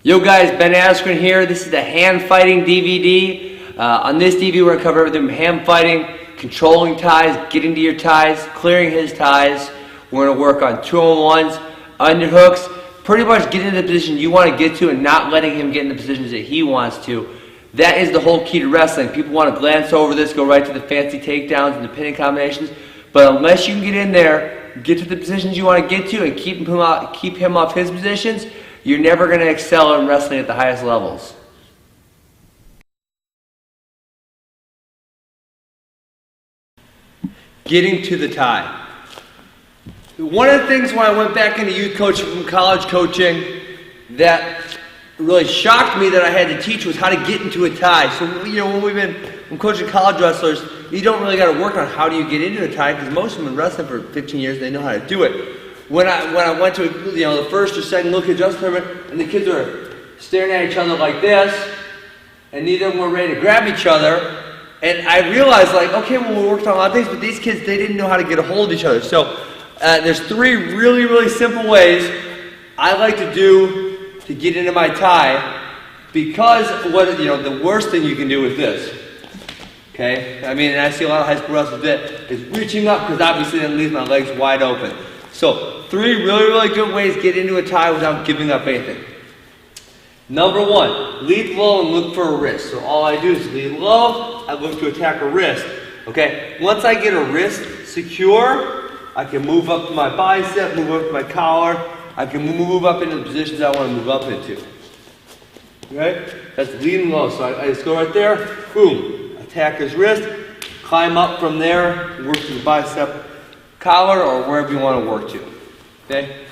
Yo guys, Ben Askren here. This is the hand fighting DVD. On this DVD we're going to cover everything from hand fighting, controlling ties, getting to your ties, clearing his ties. We're going to work on 2-on-1s, underhooks, pretty much getting into the position you want to get to and not letting him get in the positions that he wants to. That is the whole key to wrestling. People want to glance over this, go right to the fancy takedowns and the pinning combinations, but unless you can get in there, get to the positions you want to get to and keep him off his positions, you're never going to excel in wrestling at the highest levels. Getting to the tie. One of the things when I went back into youth coaching from college coaching that really shocked me that I had to teach was how to get into a tie. So, when coaching college wrestlers, you don't really got to work on how do you get into a tie because most of them have been wrestling for 15 years, they know how to do it. When I went to the first or second look adjustment tournament and the kids were staring at each other like this and neither of them were ready to grab each other, and I realized we worked on a lot of things, but these kids, they didn't know how to get a hold of each other. So there's three really simple ways I like to do to get into my tie, because the worst thing you can do is this. Okay? And I see a lot of high school wrestlers that is reaching up because obviously that leaves my legs wide open. So, three really good ways to get into a tie without giving up anything. Number one, lead low and look for a wrist. So all I do is lead low, I look to attack a wrist. Okay, once I get a wrist secure, I can move up to my bicep, move up to my collar, I can move up into the positions I want to move up into. Okay, that's leading low. So I just go right there, boom, attack his wrist, climb up from there, work to the bicep, collar, or wherever you want to work to. Okay?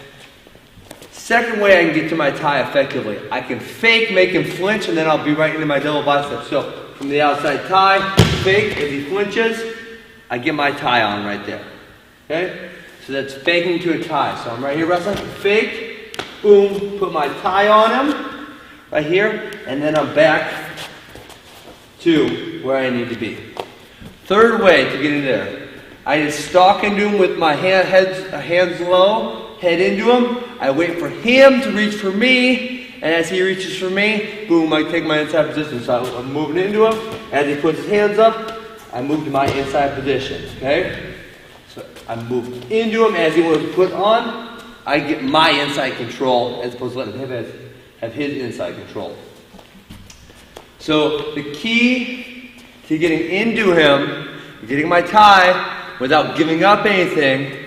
Second way I can get to my tie effectively, I can fake, make him flinch, and then I'll be right into my double bicep. So from the outside tie, fake, as he flinches, I get my tie on right there. Okay? So that's faking to a tie. So I'm right here wrestling, fake, boom, put my tie on him, right here, and then I'm back to where I need to be. Third way to get in there, I just stalk into him with my hands low, head into him. I wait for him to reach for me, and as he reaches for me, boom, I take my inside position. So I'm moving into him. As he puts his hands up, I move to my inside position. Okay? So I move into him. As he wants to put on, I get my inside control as opposed to letting him have his inside control. So the key to getting into him, getting my tie, without giving up anything,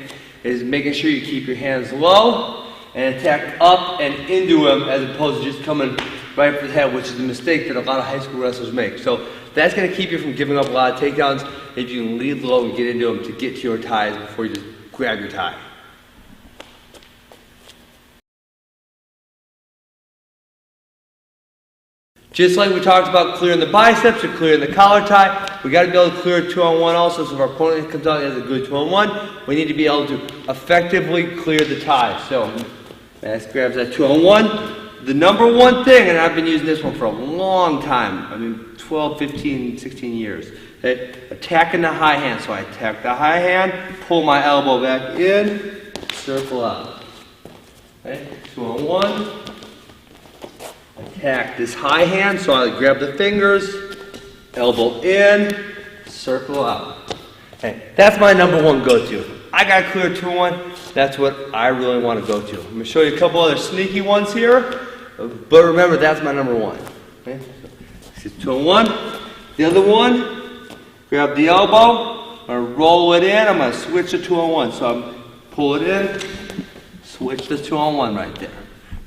is making sure you keep your hands low and attack up and into him as opposed to just coming right for the head, which is a mistake that a lot of high school wrestlers make. So that's going to keep you from giving up a lot of takedowns if you can lead low and get into them to get to your ties before you just grab your tie. Just like we talked about clearing the biceps or clearing the collar tie, we got to be able to clear a 2-on-1 also. So if our opponent comes out and has a good 2-on-1, we need to be able to effectively clear the tie. So Max grabs that 2-on-1. The number one thing, and I've been using this one for a long time, 12, 15, 16 years, okay? Attacking the high hand. So I attack the high hand, pull my elbow back in, circle out. Okay? 2-on-1. Attack this high hand, so I grab the fingers, elbow in, circle out. Okay, that's my number one go-to. I got to clear 2-on-1. That's what I really want to go to. I'm going to show you a couple other sneaky ones here, but remember, that's my number one. Okay, so this is 2-on-1. The other one, grab the elbow, I'm going to roll it in, I'm going to switch to 2-on-1. So I'm pull it in, switch to 2-on-1 right there.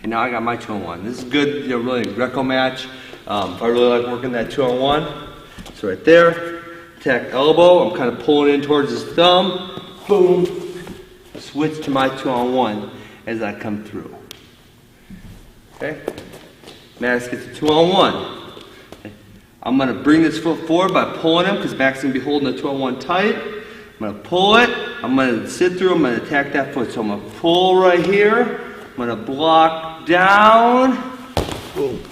And now I got my 2-on-1. This is good, really Greco match. If I really like working that 2-on-1. So right there, attack elbow. I'm kind of pulling in towards his thumb. Boom. Switch to my 2-on-1 as I come through. Okay. Max gets a 2-on-1. Okay. I'm going to bring this foot forward by pulling him because Max is going to be holding the 2-on-1 tight. I'm going to pull it. I'm going to sit through. I'm going to attack that foot. So I'm going to pull right here. I'm going to block down. Boom.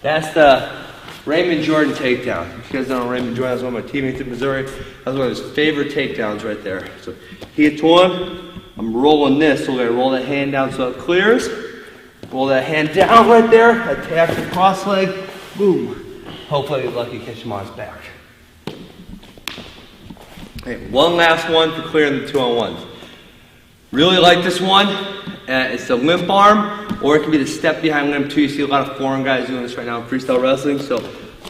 That's the Raymond Jordan takedown. If you guys don't know Raymond Jordan, that's one of my teammates in Missouri. That was one of his favorite takedowns right there. So he hits one. I'm rolling this. So we're going to roll that hand down so it clears. roll that hand down right there, attack the cross leg, boom. Hopefully I get lucky to catch him on his back. Okay, one last one for clearing the 2-on-1s. Really like this one. It's the limp arm, or it can be the step behind limp too. You see a lot of foreign guys doing this right now in freestyle wrestling. So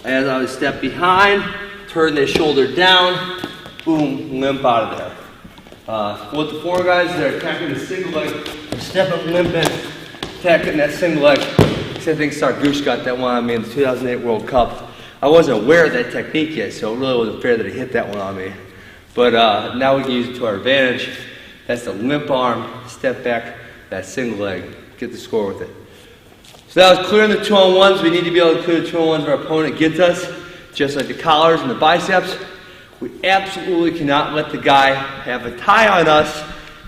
as I would step behind, turn their shoulder down, boom, limp out of there. With the foreign guys, they're attacking the single leg, stepping limp in, attacking that single leg. I think Sargush got that one on me in the 2008 World Cup. I wasn't aware of that technique yet, so it really wasn't fair that he hit that one on me. But now we can use it to our advantage. That's the limp arm, step back, that single leg, get the score with it. So that was clearing the 2-on-1s. We need to be able to clear the 2-on-1s our opponent gets us, just like the collars and the biceps. We absolutely cannot let the guy have a tie on us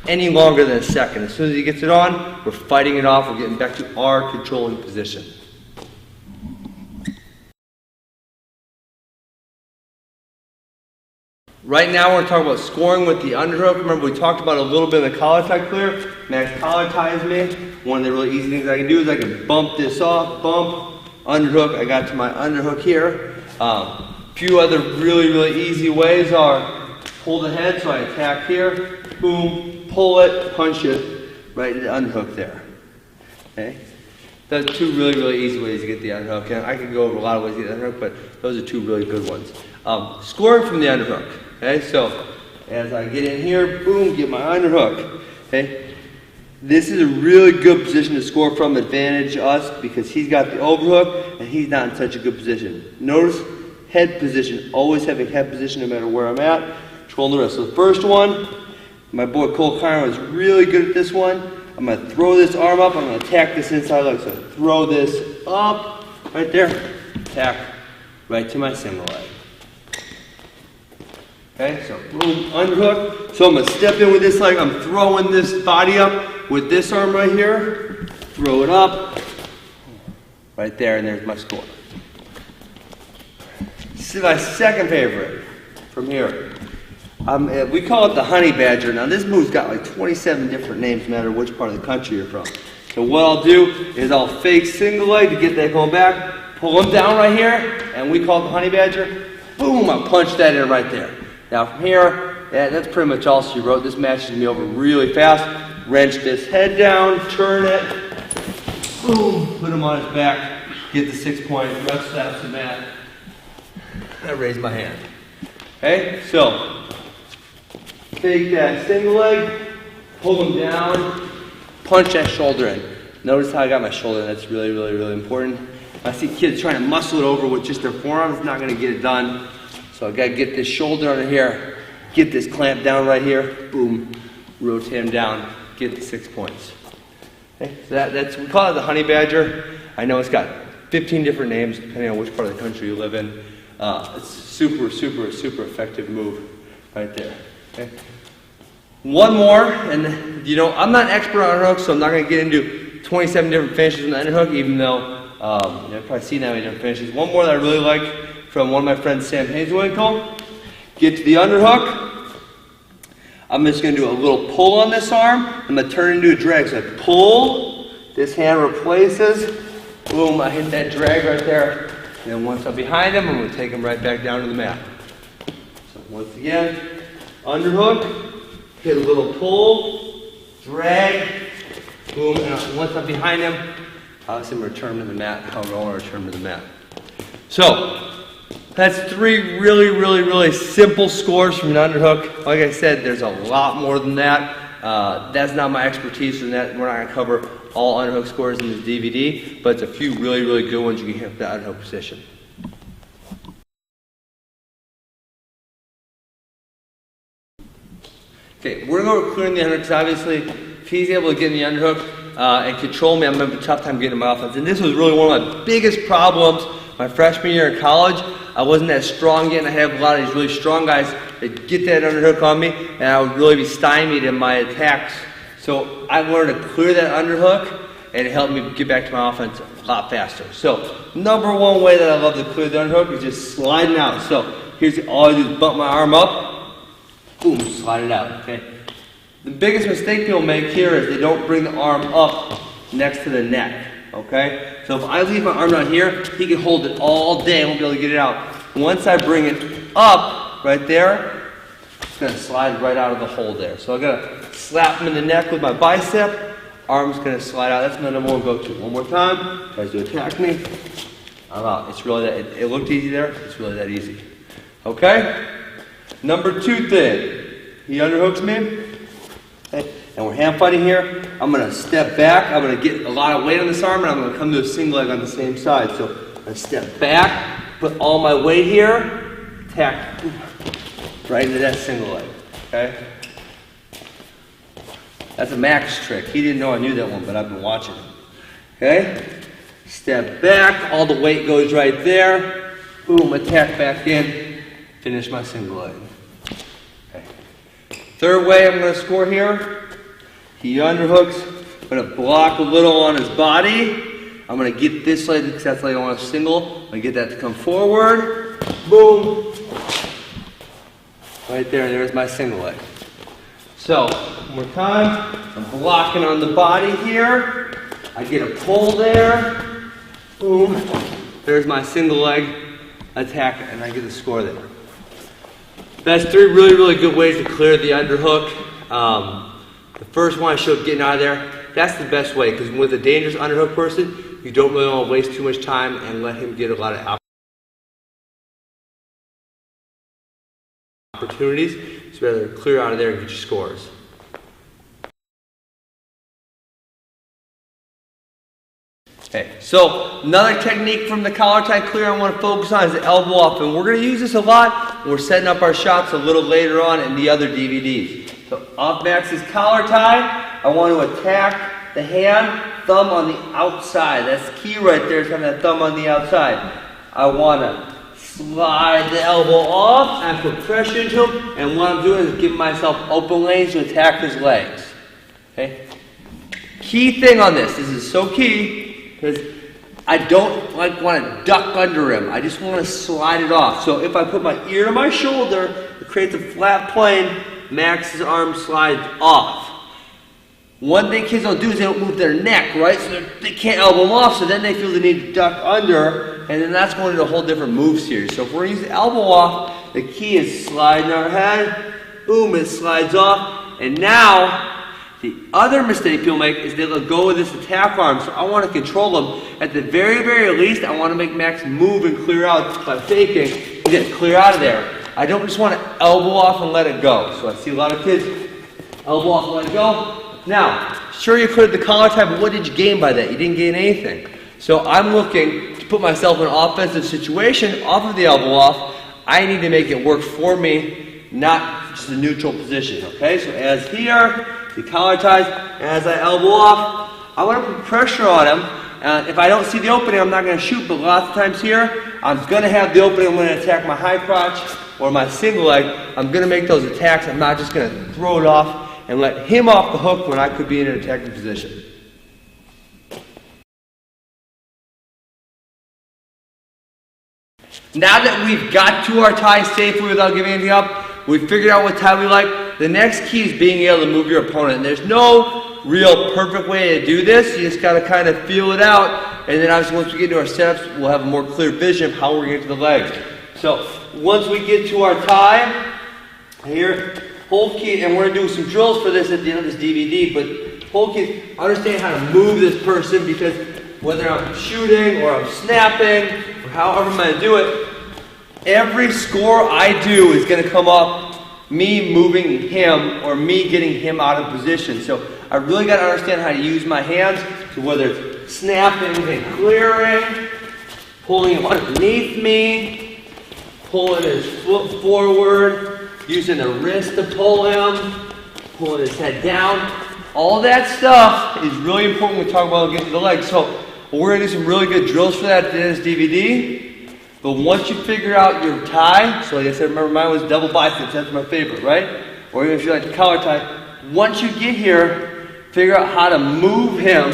any longer than a second. As soon as he gets it on, we're fighting it off. We're getting back to our controlling position. Right now we're talking about scoring with the underhook. Remember we talked about a little bit of the collar tie clear. Max collar ties me. One of the really easy things I can do is I can bump this off, bump, underhook. I got to my underhook here. Few other really easy ways are pull the head, so I attack here, boom, pull it, punch it, right into the underhook there. Okay? Those are two really easy ways to get the underhook. And I could go over a lot of ways to get the underhook, but those are two really good ones. Scoring from the underhook. Okay, so as I get in here, boom, get my underhook. Okay, this is a really good position to score from, advantage us because he's got the overhook and he's not in such a good position. Notice head position, always having head position no matter where I'm at. Control the rest. So the first one, my boy Cole Kyron was really good at this one. I'm going to throw this arm up, I'm going to attack this inside leg. So throw this up, right there, attack right to my single leg. Okay, so boom, underhook. So I'm going to step in with this leg. I'm throwing this body up with this arm right here. Throw it up. Right there, and there's my score. This is my second favorite from here. We call it the honey badger. Now this move's got like 27 different names no matter which part of the country you're from. So what I'll do is I'll fake single leg to get that going back. Pull them down right here, and we call it the honey badger. Boom, I punch that in right there. Now from here, that's pretty much all she wrote. This match is going to be over really fast. Wrench this head down, turn it, boom, put him on his back, get the 6 point, ref slaps the mat. I raise my hand. Okay, so take that single leg, pull him down, punch that shoulder in. Notice how I got my shoulder in. That's really important. I see kids trying to muscle it over with just their forearms, not going to get it done. So I got to get this shoulder under here, get this clamp down right here, boom, rotate him down, get the 6 points. Okay, so that's we call it the honey badger. I know it's got 15 different names depending on which part of the country you live in. It's super effective move right there. Okay. One more, and you know I'm not an expert on underhooks, so I'm not going to get into 27 different finishes from the underhook, even though you've probably seen that many different finishes. One more that I really like from one of my friends, Sam Hazelwinkle. Get to the underhook. I'm just going to do a little pull on this arm. I'm going to turn it into a drag. So I pull, this hand replaces, boom, I hit that drag right there. And then once I'm behind him, I'm going to take him right back down to the mat. So once again, underhook, hit a little pull, drag, boom, and once I'm behind him, obviously return to the mat, however I want to return to the mat. So, that's three really simple scores from an underhook. Like I said, there's a lot more than that. That's not my expertise in that. We're not going to cover all underhook scores in this DVD, but it's a few really good ones you can hit with the underhook position. Okay, we're going to go clearing the underhooks. Obviously, if he's able to get in the underhook and control me, I'm going to have a tough time getting my offense. And this was really one of my biggest problems my freshman year in college. I wasn't that strong yet, and I have a lot of these really strong guys that get that underhook on me, and I would really be stymied in my attacks. So I learned to clear that underhook, and it helped me get back to my offense a lot faster. So number one way that I love to clear the underhook is just sliding out. So here's all I do is bump my arm up, boom, slide it out. Okay. The biggest mistake people make here is they don't bring the arm up next to the neck, okay? So if I leave my arm down here, he can hold it all day, I won't be able to get it out. Once I bring it up, right there, it's gonna slide right out of the hole there. So I'm gonna slap him in the neck with my bicep, arm's gonna slide out. That's my number one go-to. One more time, tries to attack me, I'm out. It's really that, it looked easy there, it's really that easy. Okay? Number two thing, he underhooks me, okay, and we're hand fighting here. I'm going to step back, I'm going to get a lot of weight on this arm, and I'm going to come to a single leg on the same side. So I'm going to step back, put all my weight here, attack right into that single leg, okay? That's a Max trick. He didn't know I knew that one, but I've been watching him. Okay? Step back, all the weight goes right there, boom, attack back in, finish my single leg. Third way I'm going to score here, he underhooks, I'm going to block a little on his body, I'm going to get this leg, because that's leg I want to single, I'm going to get that to come forward, boom, right there, and there's my single leg. So, one more time, I'm blocking on the body here, I get a pull there, boom, there's my single leg attack, and I get the score there. That's three really, really good ways to clear the underhook. The first one I showed getting out of there, that's the best way, because with a dangerous underhook person, you don't really want to waste too much time and let him get a lot of opportunities. So rather clear out of there and get your scores. Okay, so another technique from the collar tie clear I want to focus on is the elbow off, and we're going to use this a lot when we're setting up our shots a little later on in the other DVDs. So off Max's collar tie, I want to attack the hand, thumb on the outside. That's key right there, is having that thumb on the outside. I want to slide the elbow off and put pressure into him, and what I'm doing is giving myself open lanes to attack his legs. Okay? Key thing on this is so key, because I don't want to duck under him. I just want to slide it off. So if I put my ear to my shoulder, it creates a flat plane, Max's arm slides off. One thing kids don't do is they don't move their neck, right? So they can't elbow them off, so then they feel the need to duck under, and then that's going into a whole different move series. So if we're going to use the elbow off, the key is sliding our head, boom, it slides off, and now the other mistake people make is they let go of this attack arm, so I want to control them. At the very, very least, I want to make Max move and clear out by faking and get clear out of there. I don't just want to elbow off and let it go. So I see a lot of kids elbow off and let it go. Now, sure you cleared the collar tie, but what did you gain by that? You didn't gain anything. So I'm looking to put myself in an offensive situation off of the elbow off. I need to make it work for me, not just a neutral position. Okay, so as here, the collar ties, as I elbow off, I want to put pressure on him. If I don't see the opening, I'm not going to shoot, but lots of times here, I'm going to have the opening. I'm going to attack my high crotch or my single leg. I'm going to make those attacks. I'm not just going to throw it off and let him off the hook when I could be in an attacking position. Now that we've got to our tie safely without giving anything up, we've figured out what tie we like. The next key is being able to move your opponent. And there's no real perfect way to do this. You just got to kind of feel it out. And then obviously once we get into our setups, we'll have a more clear vision of how we're going to get to the legs. So once we get to our tie, here, whole key, and we're going to do some drills for this at the end of this DVD, but whole key is understand how to move this person, because whether I'm shooting or I'm snapping or however I'm going to do it, every score I do is going to come up me moving him or me getting him out of position. So I really got to understand how to use my hands, so whether it's snapping and clearing, pulling him underneath me, pulling his foot forward, using the wrist to pull him, pulling his head down. All that stuff is really important when we talk about getting to the legs. So we're going to do some really good drills for that at the end of this DVD. But once you figure out your tie, so like I said, remember mine was double biceps, that's my favorite, right? Or even if you like the collar tie, once you get here, figure out how to move him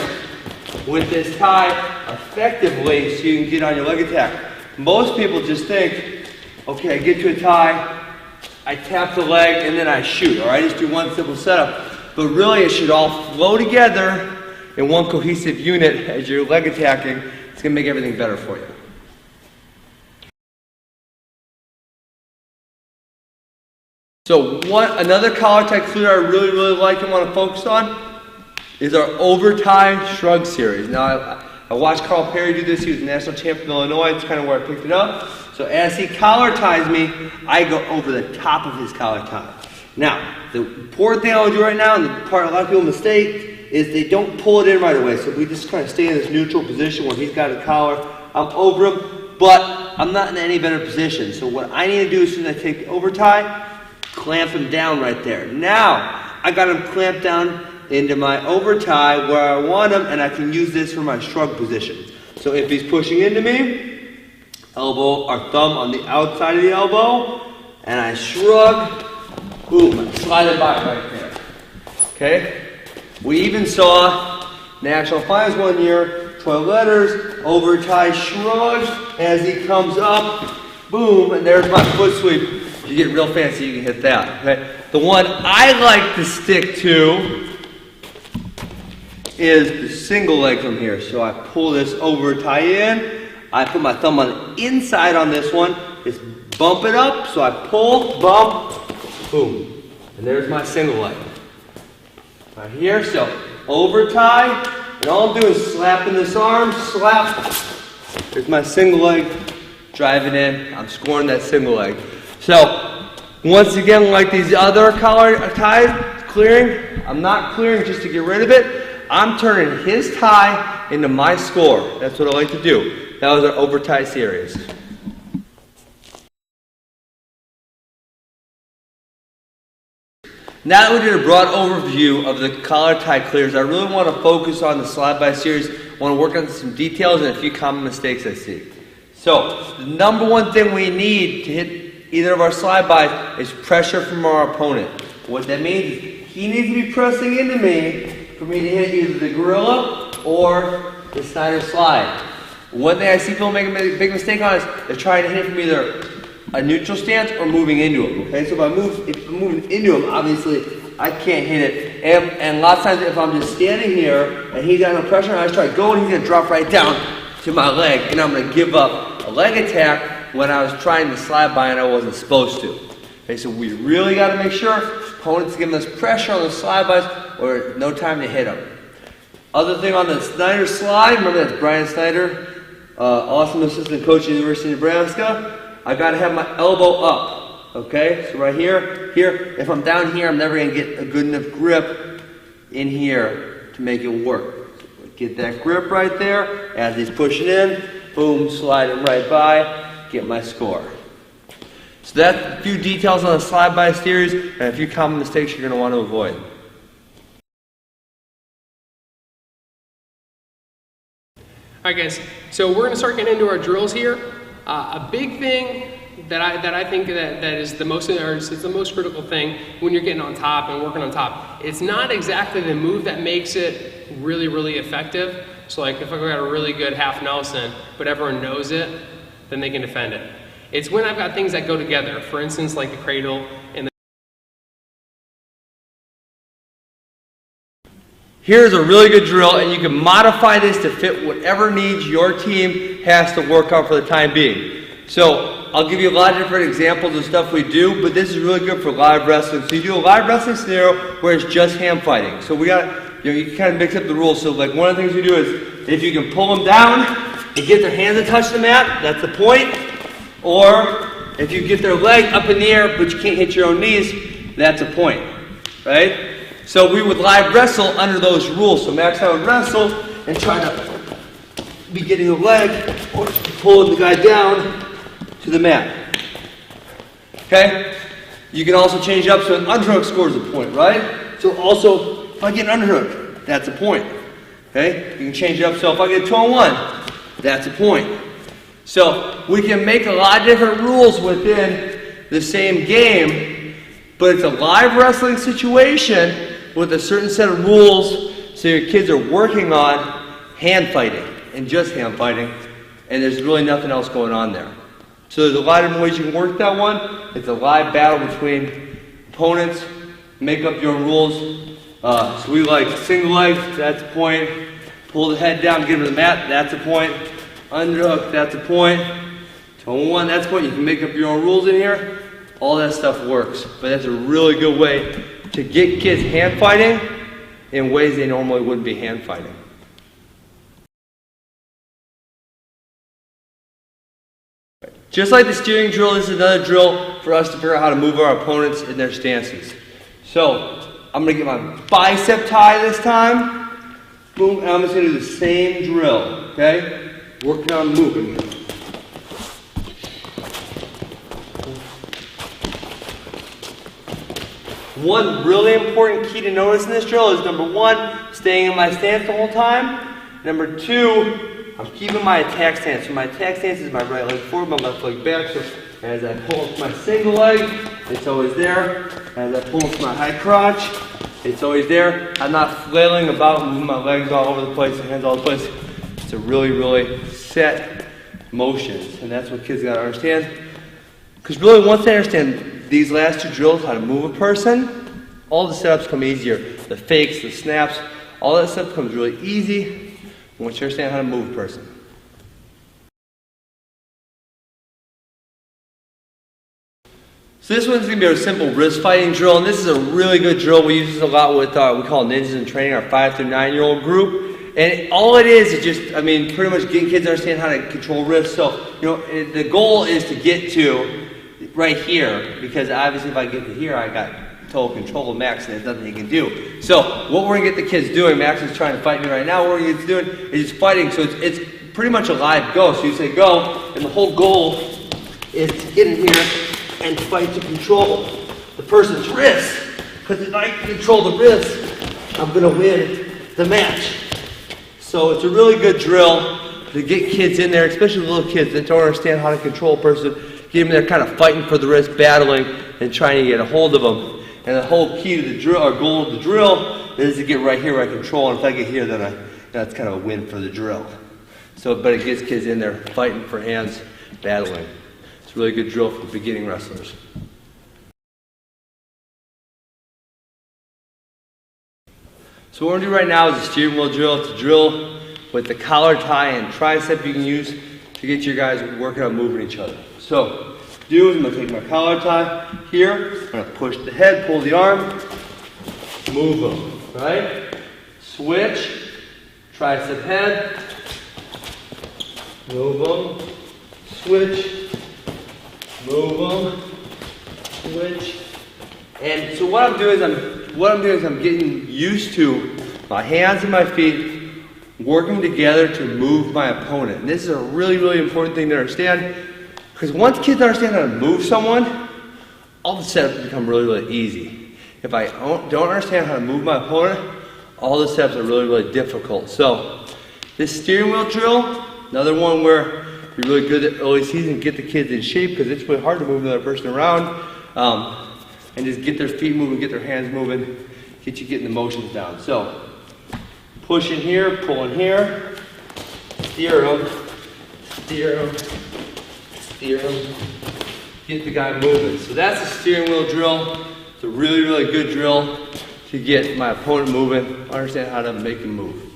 with this tie effectively so you can get on your leg attack. Most people just think, okay, I get to a tie, I tap the leg, and then I shoot, or I just do one simple setup. But really, it should all flow together, in one cohesive unit as you're leg attacking, it's going to make everything better for you. So another collar tie clear I really like and want to focus on is our over tie shrug series. Now I watched Carl Perry do this. He was a national champion in Illinois. It's kind of where I picked it up. So as he collar ties me, I go over the top of his collar tie. Now, the important thing I will do right now, and the part a lot of people mistake, is they don't pull it in right away. So we just kind of stay in this neutral position where he's got a collar. I'm over him, but I'm not in any better position. So what I need to do as soon as I take the over tie, clamp him down right there. Now, I got him clamped down into my over tie where I want him, and I can use this for my shrug position. So if he's pushing into me, elbow or thumb on the outside of the elbow, and I shrug, boom, slide it by right there. Okay? We even saw national finals one year, 12 letters, over tie shrug, as he comes up, boom, and there's my foot sweep. If you get real fancy, you can hit that. Okay? The one I like to stick to is the single leg from here. So I pull this over tie in, I put my thumb on the inside on this one, just bump it up, so I pull, bump, boom. And there's my single leg. Right here, so over tie, and all I'm doing is slapping this arm, slap. There's my single leg, drive it in, I'm scoring that single leg. So, once again, like these other collar ties, clearing, I'm not clearing just to get rid of it. I'm turning his tie into my score. That's what I like to do. That was our over tie series. Now that we did a broad overview of the collar tie clears, I really want to focus on the slide by series. I want to work on some details and a few common mistakes I see. So, the number one thing we need to hit either of our slide bys is pressure from our opponent. What that means is he needs to be pressing into me for me to hit either the gorilla or the Snyder slide. One thing I see people make a big mistake on is they're trying to hit from either a neutral stance or moving into him. Okay, so if I'm moving into him, obviously I can't hit it. And a lot of times if I'm just standing here and he's got no pressure, I just try going, he's going to drop right down to my leg, and I'm going to give up a leg attack when I was trying to slide by and I wasn't supposed to. Okay, so we really got to make sure opponents giving us pressure on the slide bys or no time to hit them. Other thing on the Snyder slide, remember that's Brian Snyder, awesome assistant coach at the University of Nebraska. I got to have my elbow up. Okay, so right here, if I'm down here, I'm never going to get a good enough grip in here to make it work. So get that grip right there as he's pushing in, boom, slide him right by, get my score. So that's a few details on the slide by series and a few common mistakes you're going to want to avoid. Alright guys, so we're going to start getting into our drills here. A big thing that I think that is the most, or it's the most critical thing when you're getting on top and working on top. It's not exactly the move that makes it really effective. So like if I've got a really good half Nelson, but everyone knows it, then they can defend it. It's when I've got things that go together. For instance, like the cradle and the Here's a really good drill, and you can modify this to fit whatever needs your team has to work on for the time being. So I'll give you a lot of different examples of stuff we do, but this is really good for live wrestling. So you do a live wrestling scenario where it's just hand fighting. So we got, you can kind of mix up the rules. So like one of the things we do is if you can pull them down and get their hands to touch the mat, that's the point. Or if you get their leg up in the air but you can't hit your own knees, that's a point, right? So we would live wrestle under those rules. So Max and I would wrestle and try to be getting the leg or pulling the guy down to the mat. Okay? You can also change it up so an underhook scores a point, right? So also, if I get an underhook, that's a point. Okay? You can change it up so if I get a 2-on-1, that's a point. So we can make a lot of different rules within the same game, but it's a live wrestling situation with a certain set of rules, so your kids are working on hand fighting and just hand fighting, and there's really nothing else going on there. So there's a lot of different ways you can work that one. It's a live battle between opponents. Make up your own rules. So we like single leg, that's a point. Pull the head down, get him to the mat, that's a point. Underhook, that's a point. Toe one, that's a point. You can make up your own rules in here. All that stuff works. But that's a really good way to get kids hand fighting in ways they normally wouldn't be hand fighting. Just like the steering drill, this is another drill for us to figure out how to move our opponents in their stances. So, I'm going to get my bicep tie this time. Boom, and I'm just going to do the same drill, okay? Working on moving. One really important key to notice in this drill is number one, staying in my stance the whole time. Number two, I'm keeping my attack stance. So my attack stance is my right leg forward, my left leg back. So as I pull up my single leg, it's always there. As I pull up my high crotch, it's always there. I'm not flailing about, moving my legs all over the place, and hands all over the place. It's a really, really set motions. And that's what kids gotta understand. Because really, once they understand these last two drills, how to move a person, all the setups come easier. The fakes, the snaps, all that stuff comes really easy once you understand how to move a person. So this one's going to be a simple wrist fighting drill, and this is a really good drill. We use this a lot with, we call ninjas in training, our 5 through 9-year-old group. And all it is just, I mean, pretty much getting kids to understand how to control wrists. So, you know, the goal is to get to right here, because obviously if I get to here, I got total control of Max and there's nothing he can do. So what we're going to get the kids doing, Max is trying to fight me right now, what we're going to get doing is just fighting. So it's pretty much a live go. So you say go, and the whole goal is to get in here and fight to control the person's wrist. Because if I can control the wrist, I'm going to win the match. So it's a really good drill to get kids in there, especially little kids that don't understand how to control a person. Get them there kind of fighting for the wrist, battling, and trying to get a hold of them. And the whole key to the drill, our goal of the drill, is to get right here where I control. And if I get here, then that's kind of a win for the drill. So, but it gets kids in there fighting for hands, battling. It's a really good drill for beginning wrestlers. So what we're going to do right now is a steering wheel drill. It's a drill with the collar tie and tricep you can use to get your guys working on moving each other. So, I'm going to take my collar tie here, I'm going to push the head, pull the arm, move them, right? Switch, tricep head, move them, switch, move them, switch. And so what I'm doing is I'm getting used to my hands and my feet working together to move my opponent. And this is a really, really important thing to understand. Because once kids understand how to move someone, all the setups become really, really easy. If I don't understand how to move my opponent, all the steps are really, really difficult. So, this steering wheel drill, another one where you're really good at early season, get the kids in shape, because it's really hard to move another person around, and just get their feet moving, get their hands moving, get you getting the motions down. So, pushing here, pulling here, steer them, steer them, steer them, get the guy moving. So that's a steering wheel drill. It's a really, really good drill to get my opponent moving, understand how to make him move.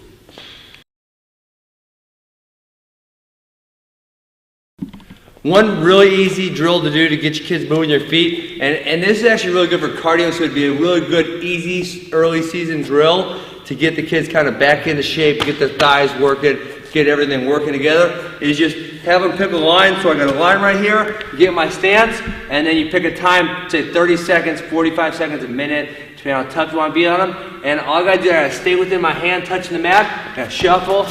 One really easy drill to do to get your kids moving their feet, and this is actually really good for cardio, so it'd be a really good, easy, early season drill to get the kids kind of back into shape, get their thighs working, get everything working together, is just have them pick a line. So I got a line right here, get my stance, and then you pick a time, say 30 seconds, 45 seconds, a minute, depending on how tough you want to be on them. And all I got to do is I gotta stay within my hand touching the mat, I gotta shuffle,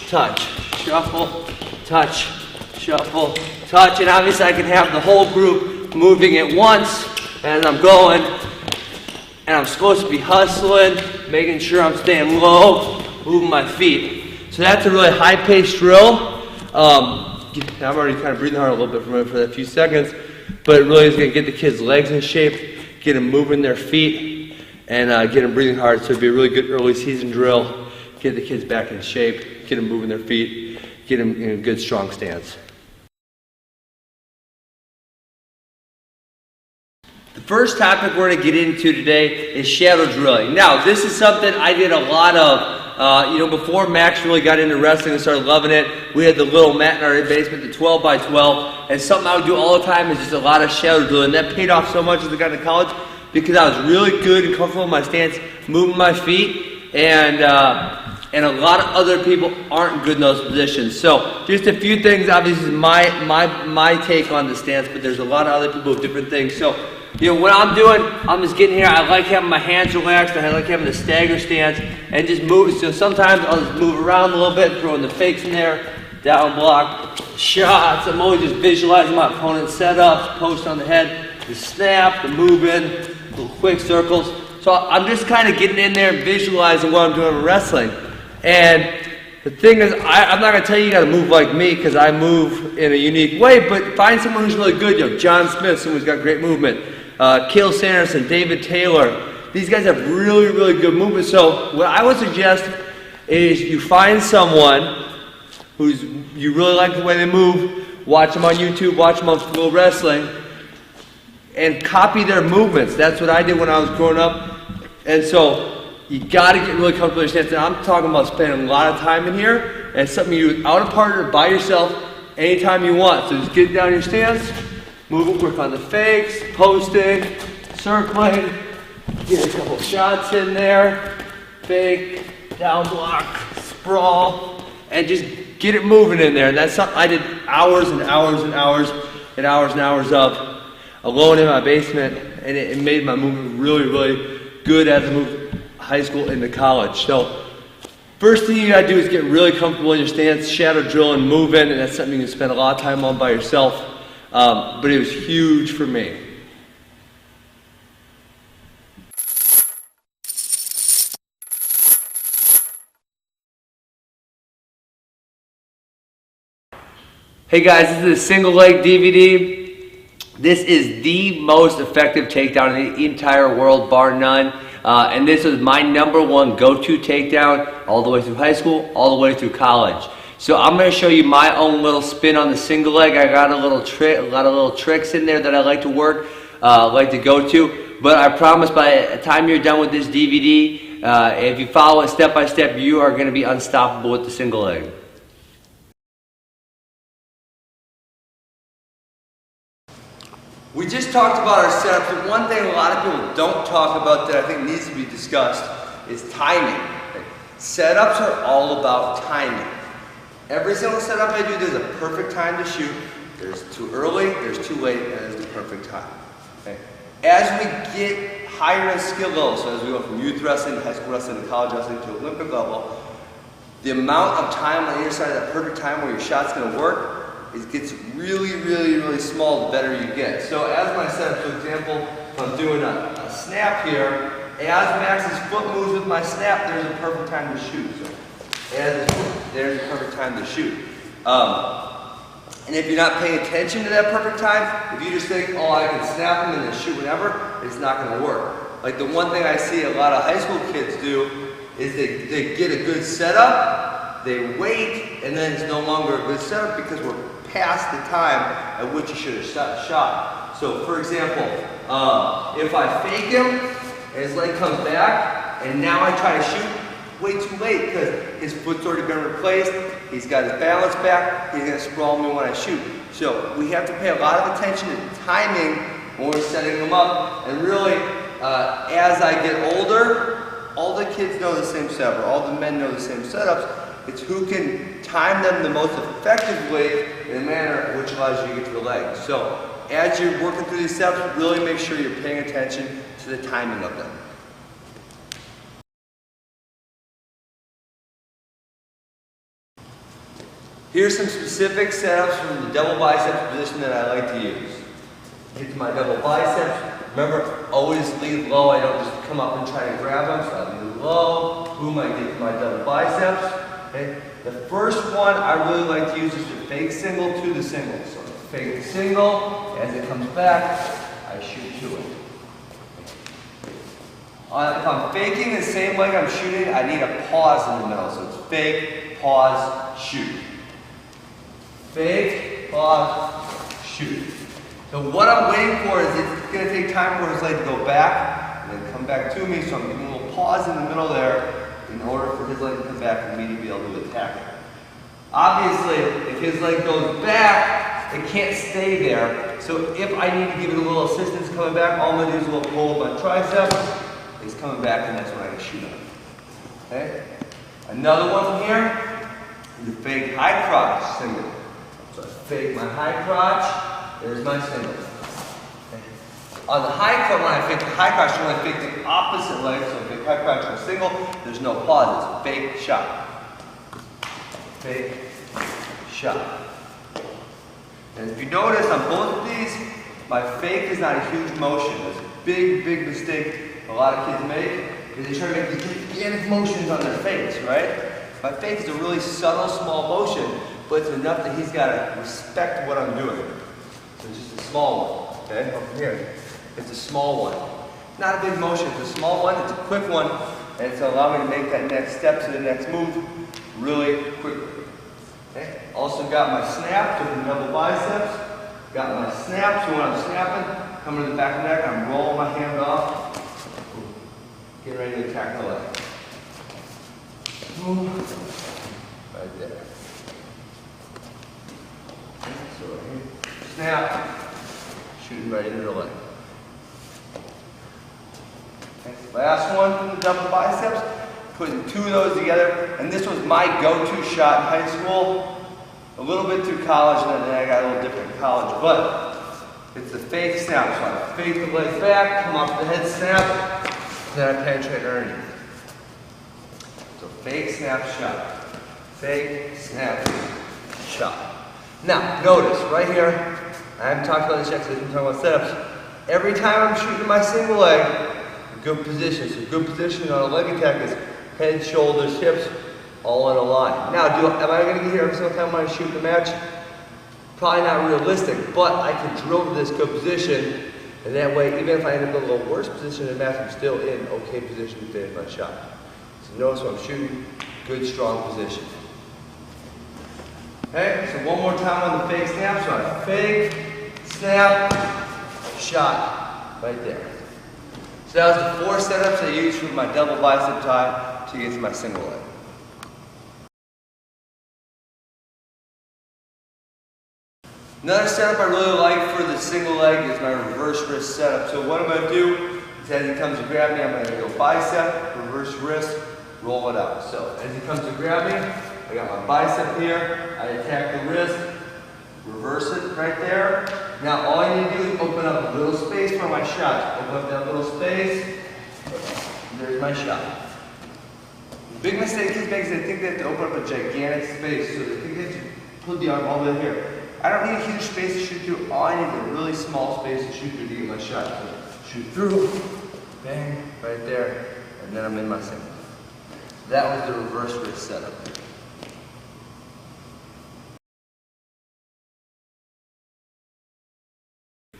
touch, shuffle, touch, shuffle, touch, and obviously I can have the whole group moving at once as I'm going, and I'm supposed to be hustling, making sure I'm staying low, moving my feet. So that's a really high-paced drill. I'm already kind of breathing hard a little bit for that few seconds, but it really is going to get the kids' legs in shape, get them moving their feet, and get them breathing hard. So it'd be a really good early season drill, get the kids back in shape, get them moving their feet, get them in a good strong stance. The first topic we're going to get into today is shadow drilling. Now, this is something I did a lot of, before Max really got into wrestling and started loving it. We had the little mat in our basement, the 12 by 12, and something I would do all the time is just a lot of shadow drilling. That paid off so much as I got into college because I was really good and comfortable in my stance, moving my feet, and a lot of other people aren't good in those positions. So just a few things, obviously my take on the stance, but there's a lot of other people with different things. So, what I'm doing, I'm just getting here. I like having my hands relaxed. I like having the stagger stance and just move. So sometimes I'll just move around a little bit, throwing the fakes in there, down block, shots. I'm always just visualizing my opponent's setups, post on the head, the snap, the moving, little quick circles. So I'm just kind of getting in there and visualizing what I'm doing in wrestling. And the thing is, I'm not going to tell you got to move like me because I move in a unique way, but find someone who's really good. John Smith, someone who's got great movement. Cale Sanderson, David Taylor. These guys have really, really good movement. So what I would suggest is you find someone who's you really like the way they move, watch them on YouTube, watch them on School Wrestling, and copy their movements. That's what I did when I was growing up. And so you got to get really comfortable with your stance. And I'm talking about spending a lot of time in here, and it's something you do without a partner, by yourself, anytime you want. So just get down your stance, move, work on the fakes, posting, circling, get a couple shots in there, fake, down block, sprawl, and just get it moving in there. And that's something I did hours and hours and hours and hours and hours of alone in my basement, and it made my movement really, really good as I moved high school into college. So first thing you gotta do is get really comfortable in your stance, shadow drilling, moving, and that's something you can spend a lot of time on by yourself. But it was huge for me. Hey guys, this is a single leg DVD. This is the most effective takedown in the entire world, bar none. And this was my #1 go-to takedown all the way through high school, all the way through college. So I'm going to show you my own little spin on the single leg. I got a lot of little tricks in there that I like to work, like to go to. But I promise by the time you're done with this DVD, if you follow it step by step, you are going to be unstoppable with the single leg. We just talked about our setups, but one thing a lot of people don't talk about that I think needs to be discussed is timing. Setups are all about timing. Every single setup I do, there's a perfect time to shoot. There's too early, there's too late, and there's the perfect time. Okay? As we get higher in skill level, so as we go from youth wrestling to high school wrestling to college wrestling to Olympic level, the amount of time on either side of that perfect time where your shot's going to work, it gets really, really, really small the better you get. So as my setup, for example, if I'm doing a snap here, as Max's foot moves with my snap, there's a perfect time to shoot. So as his foot, there's a perfect time to shoot. And if you're not paying attention to that perfect time, if you just think, oh, I can snap him and then shoot whenever, it's not going to work. Like the one thing I see a lot of high school kids do is they get a good setup, they wait, and then it's no longer a good setup because we're past the time at which you should have shot. So for example, if I fake him and his leg comes back and now I try to shoot, way too late because his foot's already been replaced, he's got his balance back, he's going to sprawl me when I shoot. So we have to pay a lot of attention to timing when we're setting them up, and really as I get older, all the kids know the same setup, or all the men know the same setups. It's who can time them the most effectively in a manner which allows you to get to the leg. So as you're working through these steps, really make sure you're paying attention to the timing of them. Here's some specific setups from the double biceps position that I like to use. Get to my double biceps. Remember, always lead low. I don't just come up and try to grab them, so I lead low. Boom, I get to my double biceps. Okay. The first one I really like to use is the fake single to the single. So fake single, as it comes back, I shoot to it. If I'm faking the same leg I'm shooting, I need a pause in the middle. So it's fake, pause, shoot. Fake, pause, shoot. So what I'm waiting for is it's going to take time for his leg to go back and then come back to me, so I'm giving a little pause in the middle there in order for his leg to come back and me to be able to attack it. Obviously, if his leg goes back, it can't stay there. So if I need to give it a little assistance coming back, all I'm going to do is a little pull of my tricep. He's coming back, and that's when I can shoot him. Okay? Another one here is a fake high crotch single. So I fake my high crotch, there's my single. Okay? On the high crotch, when I fake the high crotch, I only fake the opposite leg, so fake high crotch on a single, there's no pause, it's fake shot. Fake shot. And if you notice on both of these, my fake is not a huge motion. That's a big, big mistake a lot of kids make, is they try to make these gigantic motions on their fakes, right? My fake is a really subtle, small motion, but it's enough that he's got to respect what I'm doing. So it's just a small one, okay? Over here, it's a small one. Not a big motion, it's a small one, it's a quick one, and it's allowing me to make that next step to the next move really quickly. Okay? Also got my snap, doing double biceps. Got my snap, so when I'm snapping, coming to the back of the neck, I'm rolling my hand off. Getting ready to attack the leg. Right there. So right here, snap, shooting right into the leg. Okay. Last one from the double biceps, putting two of those together, and this was my go-to shot in high school. A little bit through college, and then I got a little different in college, but it's the fake snap. So I fake the leg back, come off the head snap, then I penetrate underneath. So fake snap shot. Fake snap shot. Now, notice right here, I haven't talked about this yet because I'm talking about setups. Every time I'm shooting my single leg, good position. So good position on a leg attack is head, shoulders, hips, all in a line. Now, am I going to get here every single time when I shoot the match? Probably not realistic, but I can drill to this good position, and that way, even if I end up in a little worse position in the match, I'm still in okay position to finish my shot. So notice when I'm shooting, good, strong position. Okay, so one more time on the fake snap. So I fake, snap, shot, right there. So that was the 4 setups I used for my double bicep tie to get to my single leg. Another setup I really like for the single leg is my reverse wrist setup. So what I'm going to do is as he comes to grab me, I'm going to go bicep, reverse wrist, roll it out. So as he comes to grab me, I got my bicep here, I attack the wrist, reverse it right there. Now all I need to do is open up a little space for my shot. Open up that little space, there's my shot. The big mistake kids make is they think they have to open up a gigantic space, so they think they have to put the arm all the way here. I don't need a huge space to shoot through. All I need is a really small space to shoot through to get my shot. So shoot through, bang, right there, and then I'm in my single. That was the reverse wrist setup.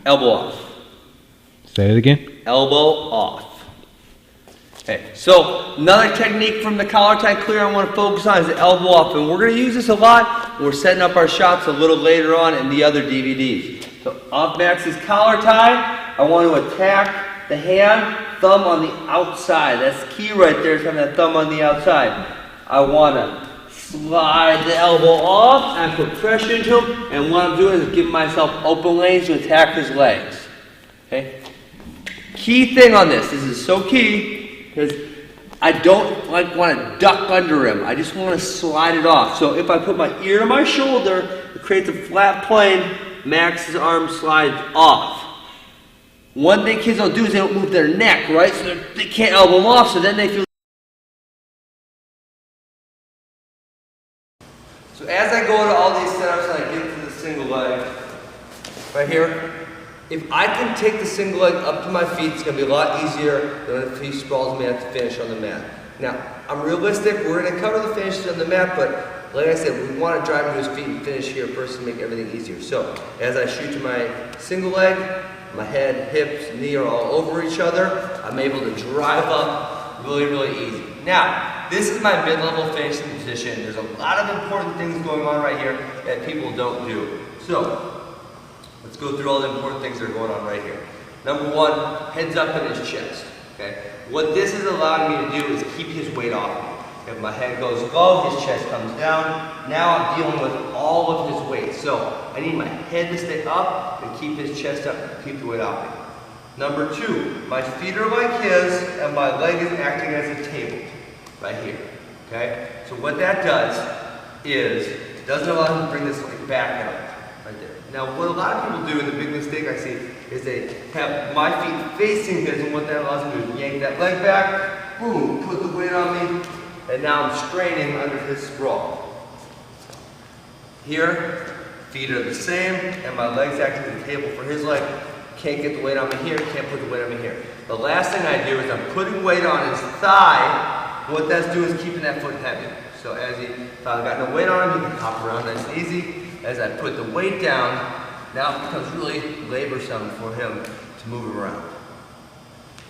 Elbow off. Say it again. Elbow off. Okay, so another technique from the collar tie clear I want to focus on is the elbow off, and we're going to use this a lot. We're setting up our shots a little later on in the other DVDs. So off Max's collar tie, I want to attack the hand, thumb on the outside. That's key right there, is having that thumb on the outside. I want to slide the elbow off and put pressure into him, and what I'm doing is giving myself open lanes to attack his legs. Okay? Key thing on this is so key, because I don't want to duck under him. I just want to slide it off. So if I put my ear to my shoulder, it creates a flat plane. Max's arm slides off. One thing kids don't do is they don't move their neck, right? So they can't elbow them off, so then they feel. So as I go to all these setups and I get to the single leg, right here, if I can take the single leg up to my feet, it's going to be a lot easier than if he sprawls me out to finish on the mat. Now, I'm realistic, we're going to cover the finishes on the mat, but like I said, we want to drive to his feet and finish here first to make everything easier. So, as I shoot to my single leg, my head, hips, knee are all over each other. I'm able to drive up really, really easy. Now, this is my mid-level finishing position. There's a lot of important things going on right here that people don't do. So, let's go through all the important things that are going on right here. Number one, heads up in his chest. Okay? What this is allowing me to do is keep his weight off me. If my head goes low, his chest comes down. Now I'm dealing with all of his weight. So I need my head to stay up and keep his chest up and keep the weight off me. Number two, my feet are like his and my leg is acting as a table right here. Okay? So what that does is it doesn't allow him to bring this leg back up right there. Now what a lot of people do, and the big mistake I see, is they have my feet facing his, and what that allows them to do is yank that leg back, boom, put the weight on me, and now I'm straining under his sprawl. Here, feet are the same, and my legs acting as a table for his leg. Can't get the weight on me here, can't put the weight on me here. The last thing I do is I'm putting weight on his thigh. What that's doing is keeping that foot heavy. So if I've got no weight on him, he can hop around nice and easy. As I put the weight down, now it becomes really laborsome for him to move him around.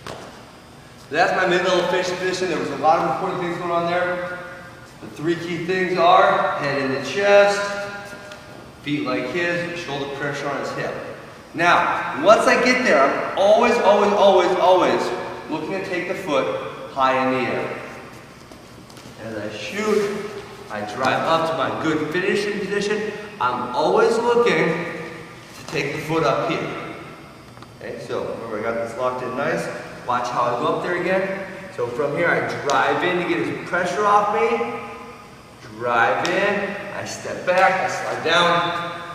So that's my mid-level finish position. There was a lot of important things going on there. The three key things are head in the chest, feet like his, shoulder pressure on his hip. Now, once I get there, I'm always looking to take the foot high in the air. As I shoot, I drive up to my good finishing position. I'm always looking to take the foot up here. Okay, so remember I got this locked in nice. Watch how I go up there again. So from here I drive in to get his pressure off me. Drive in, I step back, I slide down,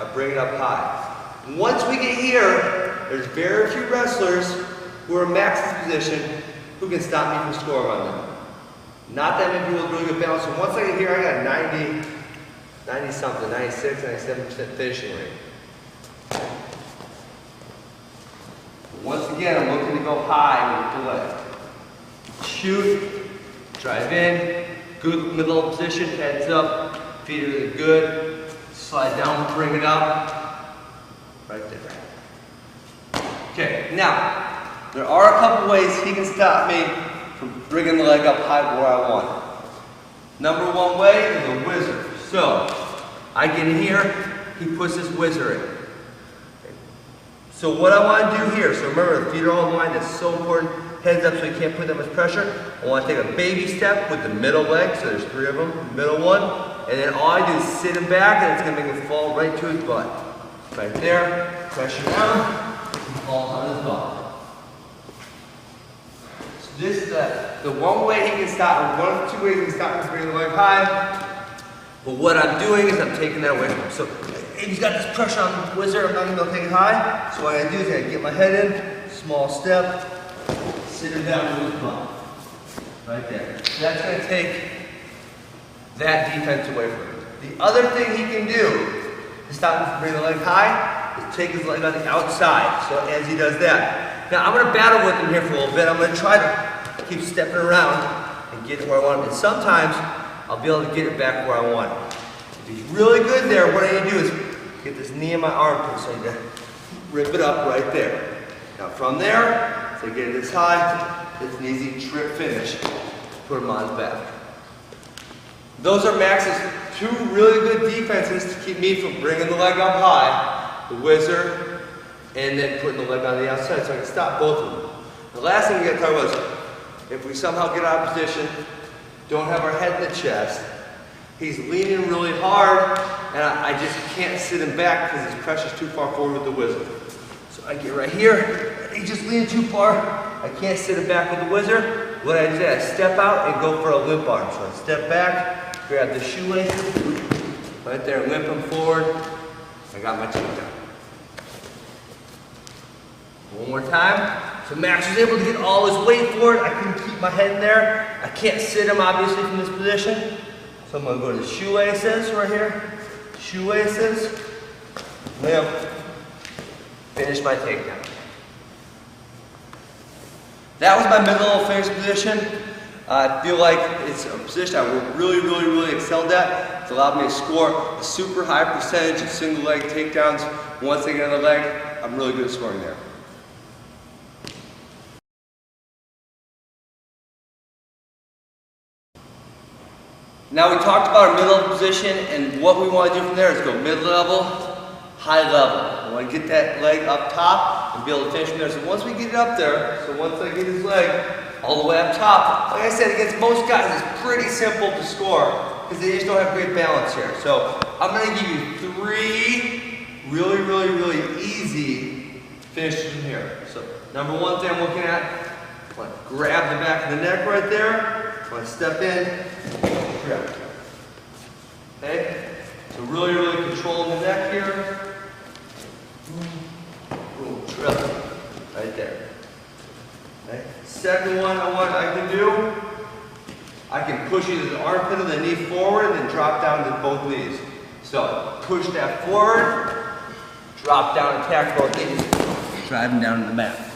I bring it up high. Once we get here, there's very few wrestlers who are in Max's position who can stop me from scoring on them. Not that many people with really good balance. So once I get here, I got 90 something, 96, 97% finishing rate. Once again, I'm looking to go high with the leg. Shoot, drive in, good middle position, heads up, feet are good. Slide down, bring it up. Right there. Okay, now, there are a couple ways he can stop me from bringing the leg up high where I want it. Number one way is a whizzer. So, I get in here, he puts his whizzer in. Okay. So what I want to do here, so remember the feet are all in line, that's so important. Heads up so you can't put that much pressure. I want to take a baby step with the middle leg, so there's three of them, middle one, and then all I do is sit him back and it's going to make him fall right to his butt. Right there, pressure down, he falls on his butt. So this is the one way he can stop, or one of the two ways he can stop me from bringing the leg high. But what I'm doing is I'm taking that away from him. So if he's got this pressure on the whizzer, I'm not going to be able to take it high. So what I do is I get my head in, small step, sit him down with his butt. Right there. So that's going to take that defense away from him. The other thing he can do to stop him from bringing the leg high is take his leg on the outside. So as he does that. Now I'm going to battle with him here for a little bit. I'm going to try to keep stepping around and get it where I want him. And sometimes I'll be able to get it back where I want it. If he's really good there, what I need to do is get this knee in my armpit so I need to rip it up right there. Now from there, so I get it this high, it's an easy trip finish. Put him on his back. Those are Max's two really good defenses to keep me from bringing the leg up high, the whizzer, and then putting the leg on the outside so I can stop both of them. The last thing we got to talk about is if we somehow get out of position, don't have our head in the chest, he's leaning really hard, and I just can't sit him back because his pressure's too far forward with the whizzer. So I get right here, and he's just leaning too far. I can't sit him back with the whizzer. What I do is I step out and go for a limp arm. So I step back, grab the shoelaces, right there, limp him forward. I got my takedown. One more time. So Max was able to get all his weight forward. I couldn't keep my head in there. I can't sit him, obviously, from this position. So I'm going to go to the shoelaces right here. Shoelaces. Limp. Finish my takedown. That was my mid-level finish position. I feel like it's a position I really excelled at. It's allowed me to score a super high percentage of single leg takedowns. Once I get on the leg, I'm really good at scoring there. Now we talked about our mid-level position, and what we want to do from there is go mid-level, high level. I want to get that leg up top and be able to finish from there. So once we get it up there, so once I get his leg all the way up top, like I said, against most guys, it's pretty simple to score because they just don't have great balance here. So I'm going to give you 3 really easy finishes from here. So number 1 thing I'm looking at, I want to grab the back of the neck right there. I want to step in, grab. Okay? So really controlling the neck here. Boom, trip. Right there. Okay? Second one I can do, I can push either the armpit or the knee forward and then drop down to both knees. So push that forward, drop down, attack both knees, driving down to the mat.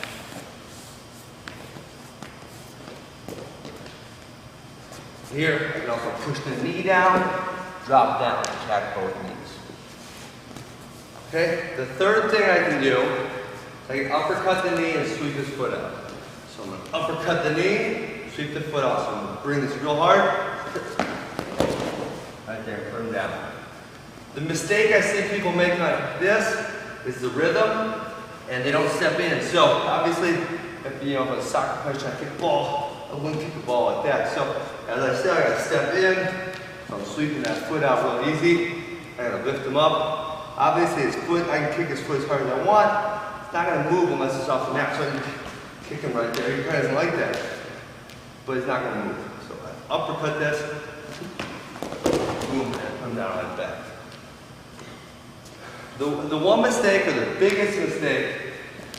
Here, I can also push the knee down, drop down, attack both knees. Okay, the third thing I can do is I can uppercut the knee and sweep his foot out. So I'm going to uppercut the knee, sweep the foot out. So I'm going to bring this real hard. Right there, put him down. The mistake I see people make like this is the rhythm, and they don't step in. So obviously, if I'm a soccer player trying to kick the ball, I wouldn't kick the ball like that. So as I said, I got to step in. So I'm sweeping that foot out real easy. I got to lift him up. Obviously, his foot, I can kick his foot as hard as I want. It's not going to move unless it's off the mat. So I can kick him right there. He probably doesn't like that, but it's not going to move. So I uppercut this. Boom, and come down like that. The one mistake, or the biggest mistake,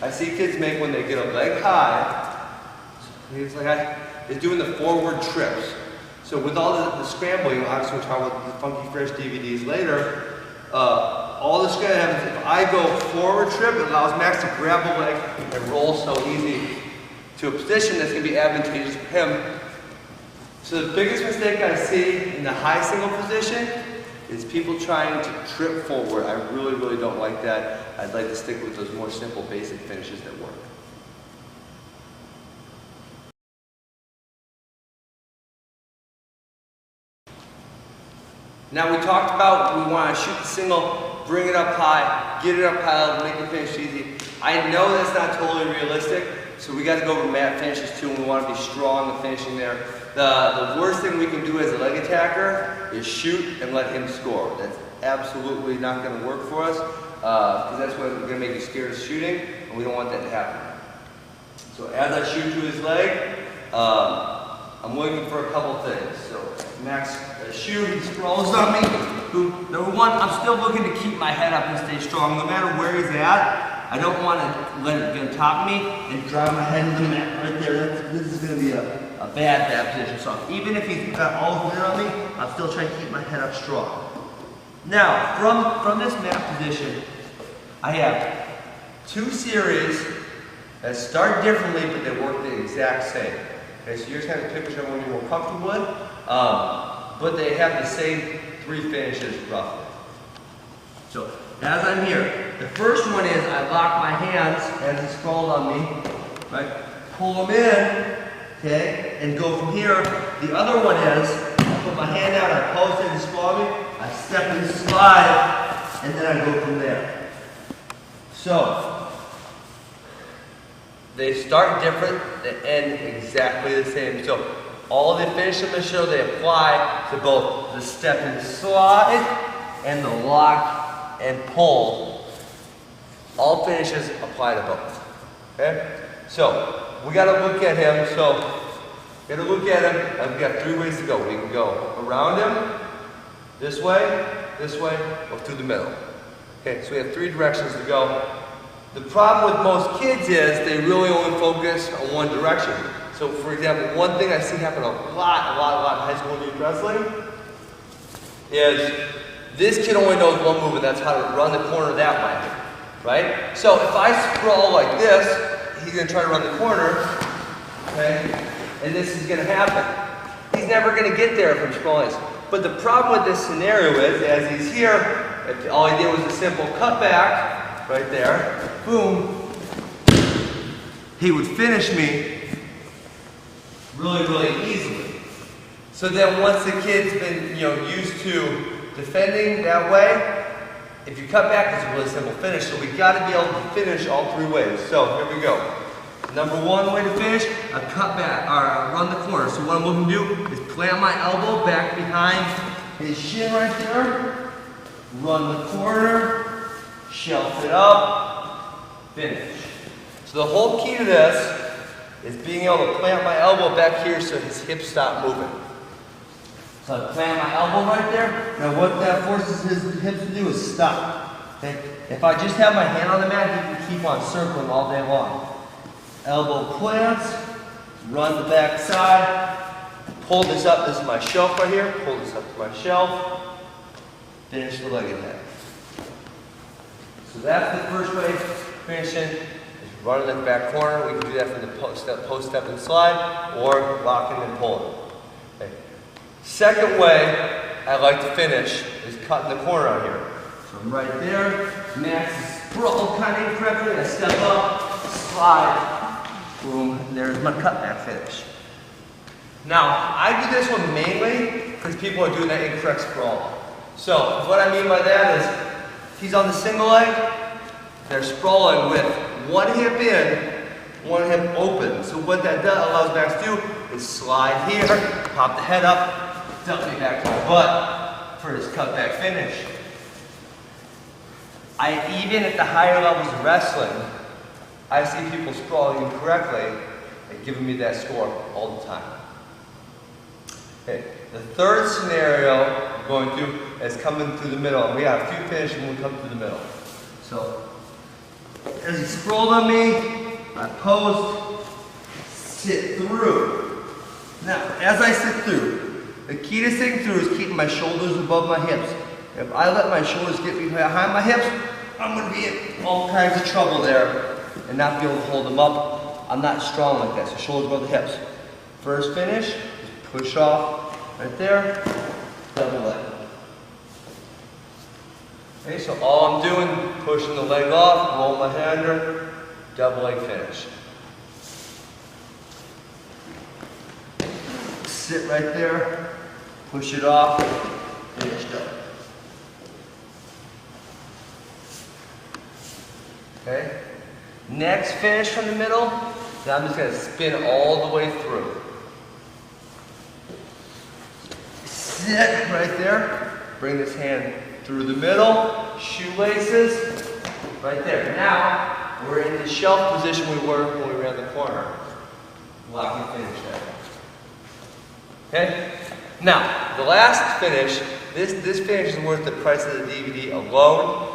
I see kids make when they get a leg high, is doing the forward trips. So with all the scrambling, obviously we'll talk about the Funky Fresh DVDs later, all the scrambling happens, if I go forward trip, it allows Max to grab the leg and roll so easy to a position that's going to be advantageous for him. So the biggest mistake I see in the high single position is people trying to trip forward. I really don't like that. I'd like to stick with those more simple basic finishes that work. Now we talked about we want to shoot the single, bring it up high, get it up high, make the finish easy. I know that's not totally realistic, so we got to go over mat finishes too, and we want to be strong in finishing there. The worst thing we can do as a leg attacker is shoot and let him score. That's absolutely not going to work for us, because that's what we're going to make you scared of shooting, and we don't want that to happen. So as I shoot to his leg, I'm looking for a couple things. So Max shoot, he sprawls on me. Number 1, I'm still looking to keep my head up and stay strong. No matter where he's at, I don't want to let it get on top of me and drive my head into the mat right there. This is going to be a bad position. So even if he's got all the weight on me, I'm still trying to keep my head up strong. Now, from this mat position, I have 2 series that start differently, but they work the exact same. Okay, so you're just going to pick whichever one you're more comfortable with, but they have the same 3 finishes roughly. So as I'm here, the first one is I lock my hands as he sprawled on me, right? Pull them in, okay, and go from here. The other one is I put my hand out, I post it and sprawl me, I step and slide, and then I go from there. So they start different, they end exactly the same. So all the finishes in the show, they apply to both the step and slide and the lock and pull. All finishes apply to both. Okay? So we got to look at him. So we got to look at him. And we got 3 ways to go. We can go around him, this way, or through the middle. Okay, so we have 3 directions to go. The problem with most kids is they really only focus on one direction. So for example, one thing I see happen a lot in high school and youth wrestling is this kid only knows one move, and that's how to run the corner that way, right? So if I sprawl like this, he's going to try to run the corner, okay? And this is going to happen. He's never going to get there from sprawling. But the problem with this scenario is, as he's here, if all he did was a simple cutback, right there, boom, he would finish me really easily. So then once the kid's been, used to defending that way, if you cut back, it's a really simple finish, so we gotta be able to finish all three ways. So here we go. Number one way to finish, a cut back, or run the corner. So what I'm looking to do is plant my elbow back behind his shin right there, run the corner, shelf it up, finish. So the whole key to this is being able to plant my elbow back here so his hips stop moving. So I plant my elbow right there. Now what that forces his hips to do is stop. Okay? If I just have my hand on the mat, he can keep on circling all day long. Elbow plants, run the back side, pull this up. This is my shelf right here. Pull this up to my shelf. Finish the leg attack. So that's the first way finishing. Running the back corner, we can do that from the post step and slide, or locking and pulling. Okay. Second way I like to finish is cutting the corner on here. So I'm right there, Max is sprawled kind of incorrectly, I step up, slide, boom, and there's my cutback finish. Now, I do this one mainly because people are doing that incorrect sprawl. So, what I mean by that is, he's on the single leg, they're sprawling with one hip in, one hip open. So what that allows Max to do is slide here, pop the head up, dump me back to my butt for his cutback finish. Even at the higher levels of wrestling, I see people sprawling incorrectly and giving me that score all the time. Okay, the third scenario I'm going through is coming through the middle. And we have a few finishes when we come through the middle. So, as he sprawled on me, I post, sit through. Now, as I sit through, the key to sitting through is keeping my shoulders above my hips. If I let my shoulders get behind my hips, I'm going to be in all kinds of trouble there and not be able to hold them up. I'm not strong like that, so shoulders above the hips. First finish, just push off right there, double leg. Okay, so all I'm doing, pushing the leg off, roll my head under, double leg finish. Sit right there, push it off, finished up. Okay, next finish from the middle, now I'm just going to spin all the way through. Sit right there, bring this hand through the middle, shoelaces, right there. Now, we're in the shelf position we were when we ran the corner. Lock and finish that. Okay? Now, the last finish, this finish is worth the price of the DVD alone.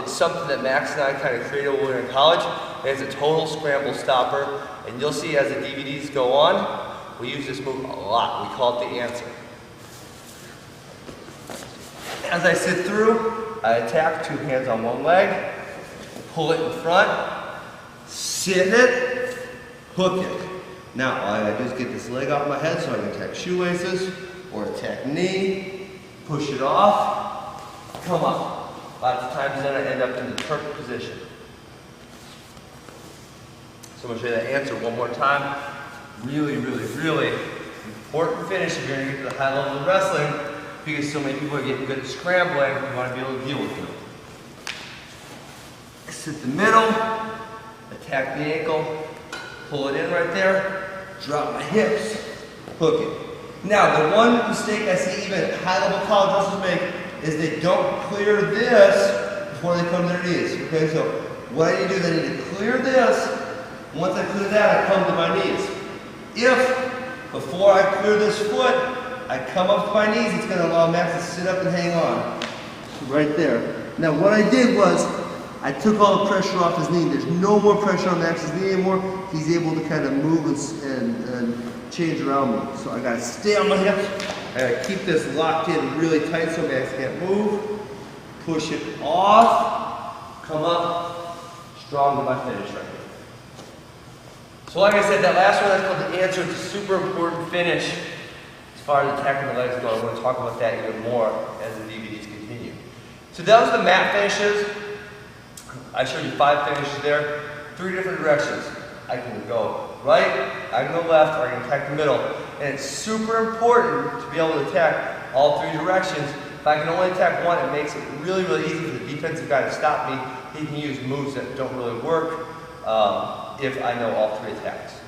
It's something that Max and I kind of created when we were in college. It's a total scramble stopper, and you'll see as the DVDs go on, we use this move a lot. We call it the answer. As I sit through, I attack, two hands on one leg, pull it in front, sit it, hook it. Now, all I gotta do is get this leg off my head so I can attack shoelaces or attack knee, push it off, come up. Lots of times then I end up in the perfect position. So I'm gonna show you that answer one more time. Really, really, really important finish if you're gonna get to the high level of wrestling. Because so many people are getting good at scrambling, you want to be able to deal with them. Sit the middle, attack the ankle, pull it in right there, drop my hips, hook it. Now, the one mistake I see even high-level college wrestlers make is they don't clear this before they come to their knees. Okay, so what I need to do is I need to clear this. Once I clear that, I come to my knees. If, before I clear this foot, I come up to my knees, it's going to allow Max to sit up and hang on. Right there. Now what I did was, I took all the pressure off his knee. There's no more pressure on Max's knee anymore. He's able to kind of move and change around me. So I got to stay on my hips. I got to keep this locked in really tight so Max can't move. Push it off, come up, strong to my finish right here. So like I said, that last one, that's called the answer. It's a super important finish. As far as attacking the legs go, we're going to talk about that even more as the DVDs continue. So that was the mat finishes. I showed you 5 finishes there, 3 different directions. I can go right, I can go left, or I can attack the middle. And it's super important to be able to attack all 3 directions if I can only attack one, it makes it really, really easy for the defensive guy to stop me. He can use moves that don't really work if I know all three attacks.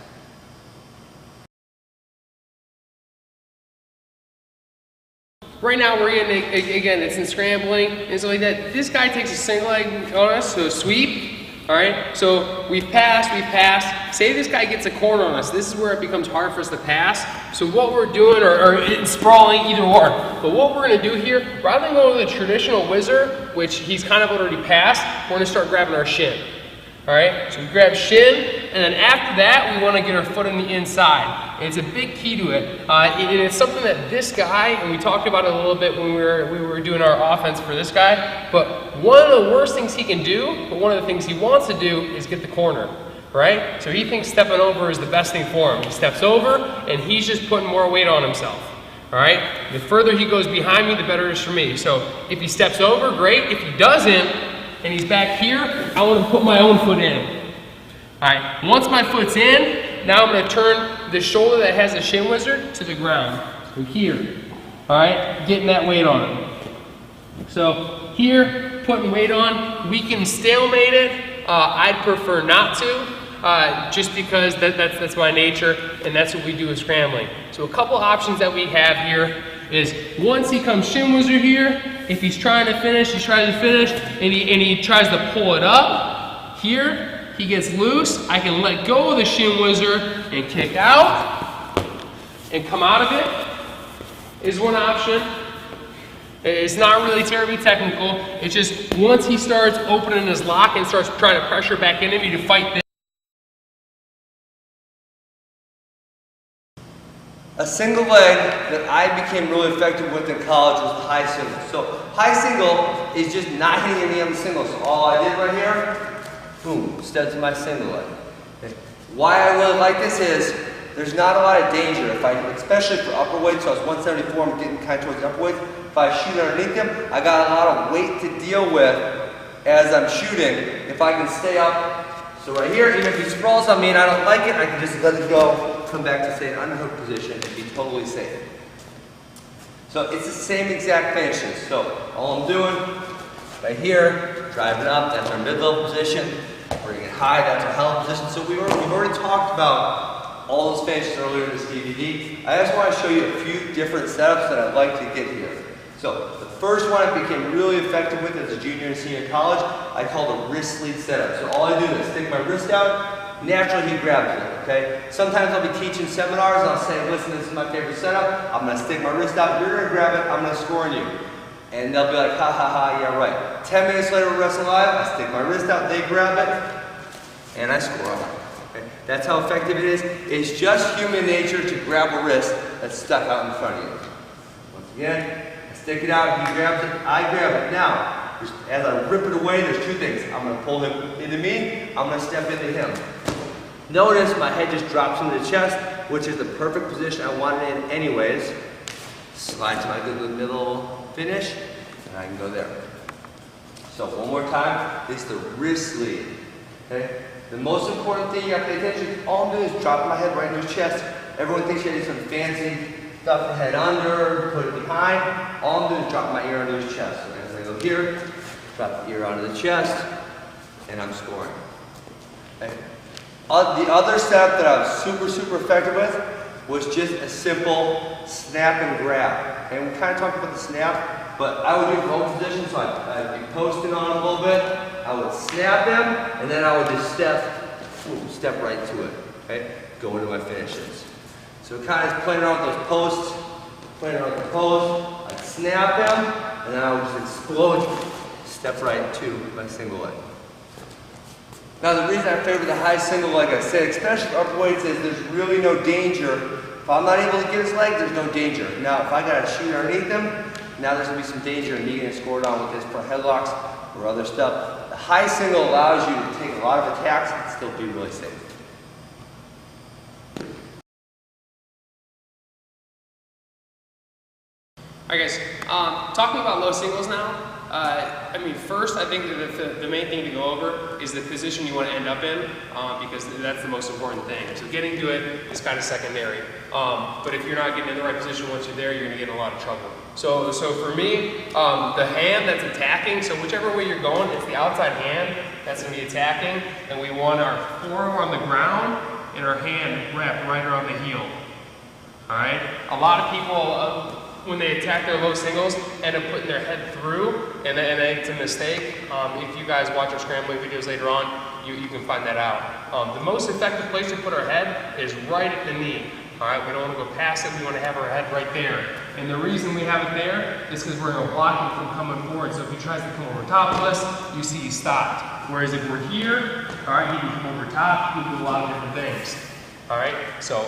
Right now we're getting, again, it's in scrambling and stuff like that. This guy takes a single leg on us, so a sweep. All right, so we've passed. Say this guy gets a corner on us. This is where it becomes hard for us to pass. So what we're doing, or it's sprawling, either or. But what we're gonna do here, rather than go with the traditional whizzer, which he's kind of already passed, we're gonna start grabbing our shin. All right, so we grab shin, and then after that, we wanna get our foot on the inside. And it's a big key to it. And it's something that this guy, and we talked about it a little bit when we were doing our offense for this guy, but one of the worst things he can do, but one of the things he wants to do is get the corner, right? So he thinks stepping over is the best thing for him. He steps over, and he's just putting more weight on himself. All right, the further he goes behind me, the better it is for me. So if he steps over, great. If he doesn't, and he's back here, I want to put my own foot in. All right, once my foot's in, now I'm going to turn the shoulder that has the shin whizzer to the ground. So here, all right, getting that weight on him. So here, putting weight on, we can stalemate it. I'd prefer not to, just because that's my nature, and that's what we do with scrambling. So a couple options that we have here is once he comes shin whizzer here, if he's trying to finish, and he tries to pull it up. Here, he gets loose. I can let go of the shin whizzer and kick out and come out of it is one option. It's not really terribly technical. It's just once he starts opening his lock and starts trying to pressure back into me to fight this. A single leg that I became really effective with in college was the high single. So high single is just not hitting any other single. So all I did right here, boom, step to my single leg. Okay. Why I really like this is there's not a lot of danger. If I, especially for upper weight, so I was 174, I'm getting kind of towards the upper weight. If I shoot underneath him, I got a lot of weight to deal with as I'm shooting. If I can stay up, so right here, even if he sprawls on me and I don't like it, I can just let it go. Come back to say an underhook position and be totally safe. So it's the same exact finishes. So all I'm doing right here, driving up, that's our mid-level position. Bringing it high, that's our held position. So we've already talked about all those finishes earlier in this DVD. I just want to show you a few different setups that I'd like to get here. So the first one I became really effective with as a junior and senior in college, I call the wrist lead setup. So all I do is stick my wrist out. Naturally, he grabs it, okay? Sometimes I'll be teaching seminars and I'll say, listen, this is my favorite setup. I'm gonna stick my wrist out, you're gonna grab it, I'm gonna score on you. And they'll be like, ha ha ha, yeah, right. 10 minutes later, we're wrestling live, I stick my wrist out, they grab it, and I score on them. Okay? That's how effective it is. It's just human nature to grab a wrist that's stuck out in front of you. Once again, I stick it out, he grabs it, I grab it. Now, as I rip it away, there's two things. I'm gonna pull him into me, I'm gonna step into him. Notice my head just drops into the chest, which is the perfect position I want it in anyways. Slide to my good middle finish, and I can go there. So one more time, it's the wrist lead. Okay? The most important thing you have to pay attention to, all I'm doing is dropping my head right into his chest. Everyone thinks you have to do some fancy stuff, the head under, put it behind. All I'm doing is drop my ear onto his chest. So as I go here, drop the ear onto the chest, and I'm scoring. Okay? The other setup that I was super effective with was just a simple snap and grab. And we kind of talked about the snap, but I would do both positions, so I'd be posting on him a little bit. I would snap him, and then I would just step right to it. Okay? Go into my finishes. So kind of playing around with those posts, I'd snap him, and then I would just explode, step right to my single leg. Now the reason I favor the high single, like I said, especially for upper weights, is there's really no danger. If I'm not able to get his leg, there's no danger. Now if I got to shoot underneath him, now there's going to be some danger in me getting scored on with his front headlocks or other stuff. The high single allows you to take a lot of attacks and still be really safe. Alright guys, talking about low singles now. I mean, first, I think that the main thing to go over is the position you want to end up in, because that's the most important thing. So getting to it is kind of secondary. But if you're not getting in the right position once you're there, you're going to get in a lot of trouble. So for me, the hand that's attacking, so whichever way you're going, it's the outside hand that's going to be attacking, and we want our forearm on the ground and our hand wrapped right around the heel. All right? A lot of people, when they attack their low singles, end up putting their head through, and it's a mistake. If you guys watch our scrambling videos later on, you can find that out. The most effective place to put our head is right at the knee. All right, we don't want to go past it, we want to have our head right there. And the reason we have it there is because we're going to block him from coming forward. So if he tries to come over top of us, you see he stopped. Whereas if we're here, all right, he can come over top, he can do a lot of different things. All right, so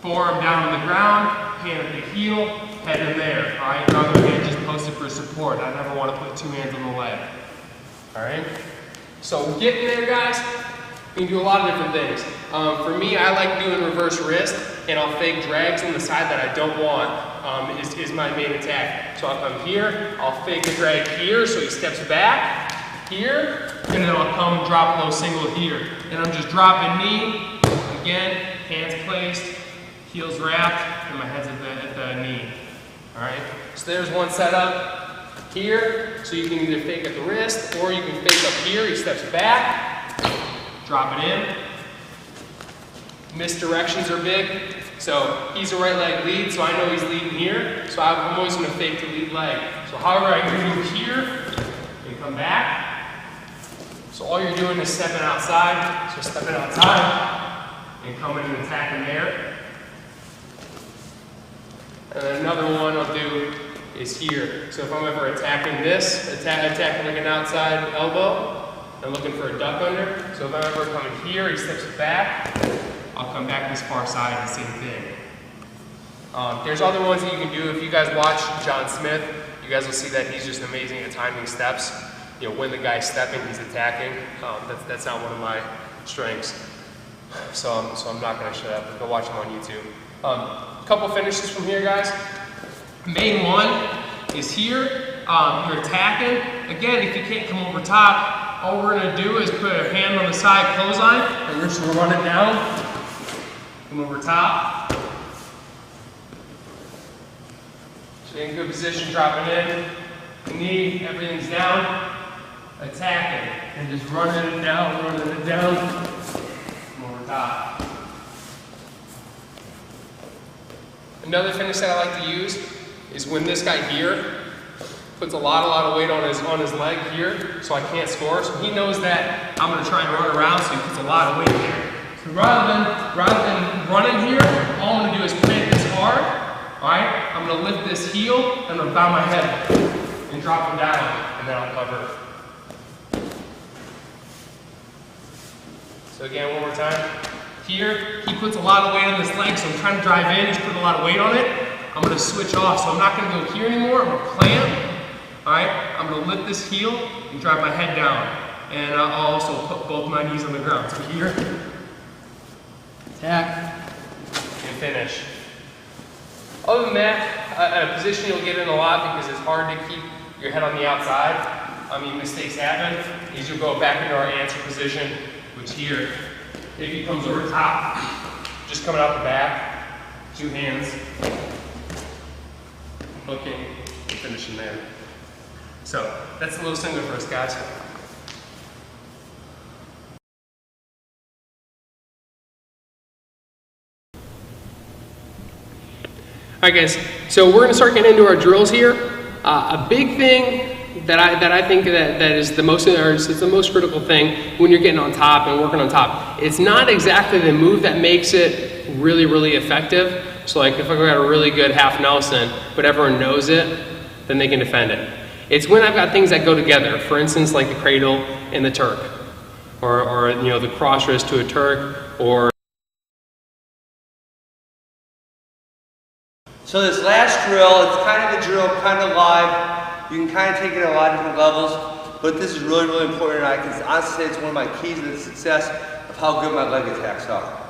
forearm down on the ground, hand at the heel, head in there. All right, other hand just posted for support. I never want to put two hands on the leg. All right, so getting there, guys, you can do a lot of different things. For me, I like doing reverse wrist, and I'll fake drags on the side that I don't want, is my main attack. So I'll come here, I'll fake a drag here, so he steps back, here, and then I'll come drop low single here. And I'm just dropping knee, again, hands placed, heels wrapped, and my head's at the knee. All right, so there's one setup here, so you can either fake at the wrist, or you can fake up here, he steps back, drop it in. Misdirections are big, so he's a right leg lead, so I know he's leading here, so I'm always going to fake the lead leg. So however I can move here, and come back. So all you're doing is stepping outside, so stepping outside, and coming and attacking there. And then another one I'll do is here. So if I'm ever attacking this, attacking like an outside elbow, I'm looking for a duck under. So if I'm ever coming here, he steps back, I'll come back this far side, the same thing. There's other ones that you can do. If you guys watch John Smith, you guys will see that he's just amazing at timing steps. You know, when the guy's stepping, he's attacking. That's not one of my strengths. So I'm not going to show that, but go watch him on YouTube. A couple finishes from here, guys. Main one is here. You're attacking. Again, if you can't come over top, all we're going to do is put a hand on the side clothesline, and we're just going to run it down. Come over top. So in good position, dropping in. Knee, everything's down. Attacking. And just running it down, running it down. Come over top. Another finish that I like to use is when this guy here puts a lot of weight on his leg here, so I can't score. So he knows that I'm going to try and run around, so he puts a lot of weight there. So rather than running here, all I'm going to do is plant this hard. All right, I'm going to lift this heel, and I'm going to bow my head and drop him down, and then I'll cover. So again, one more time. Here, he puts a lot of weight on this leg, so I'm trying to drive in. He's putting a lot of weight on it. I'm going to switch off, so I'm not going to go here anymore. I'm going to clamp. All right, I'm going to lift this heel and drive my head down. And I'll also put both my knees on the ground. So here, attack, and finish. Other than that, a position you'll get in a lot because it's hard to keep your head on the outside. I mean, mistakes happen. Is you'll go back into our answer position, which here, if he comes over top, just coming out the back, two hands, hooking, and finishing there. So that's a little single for us, guys. All right, guys. So we're going to start getting into our drills here. A big thing that I think that is the most, or it's the most critical thing when you're getting on top and working on top. It's not exactly the move that makes it really, really effective. So like if I got a really good half Nelson, but everyone knows it, then they can defend it. It's when I've got things that go together. For instance, like the cradle and the Turk, or you know, the cross wrist to a Turk, or. So this last drill, it's kind of a drill, kind of live. You can kind of take it at a lot of different levels, but this is really, really important. I can honestly say it's one of my keys to the success of how good my leg attacks are.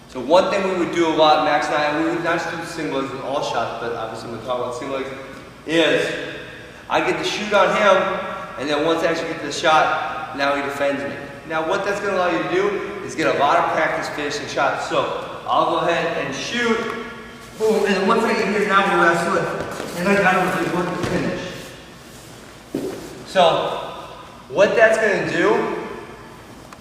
So one thing we would do a lot, Max and I, we would not just do single legs with all shots, but obviously we're talking about single legs, is I get to shoot on him, and then once I actually get to the shot, now he defends me. Now what that's going to allow you to do is get a lot of practice finishing shots. So I'll go ahead and shoot, boom, and then once I get here, now we're wrestling, and I got to really work to finish. So what that's going to do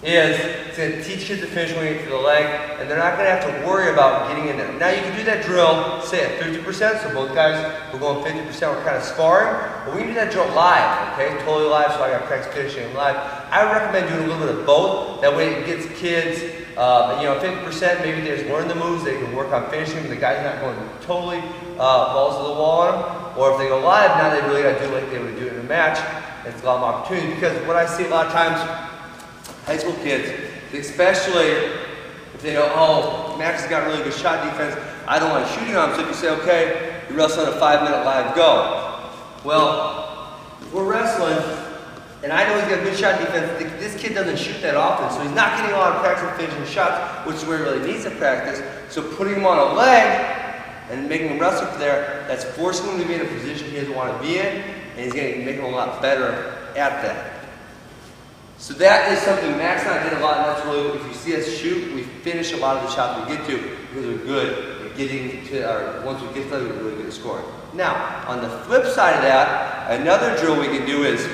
is it's going to teach kids to finish when you get to the leg, and they're not going to have to worry about getting in there. Now you can do that drill, say at 50%, so both guys were going 50%, we're kind of sparring, but we can do that drill live, okay? Totally live, so I got practice finishing live. I would recommend doing a little bit of both. That way it gets kids, 50%, maybe they just learn the moves, they can work on finishing, but the guy's not going totally balls to the wall on them. Or if they go live, now they really got to do like they would do it in a match. It's a lot more opportunity, because what I see a lot of times, high school kids, especially if they go, oh, Max has got really good shot defense, I don't want shooting on him. So if you say, okay, you're wrestling a 5-minute live go. Well, if we're wrestling, and I know he's got good shot defense, this kid doesn't shoot that often, so he's not getting a lot of practice finishing shots, which is where he really needs to practice. So putting him on a leg and making him wrestle there, that's forcing him to be in a position he doesn't want to be in, and he's going to make him a lot better at that. So that is something Max and I did a lot, and that's really, if you see us shoot, we finish a lot of the shots we get to, because we're good at getting to our, once we get to them, we're really good at scoring. Now, on the flip side of that, another drill we can do is,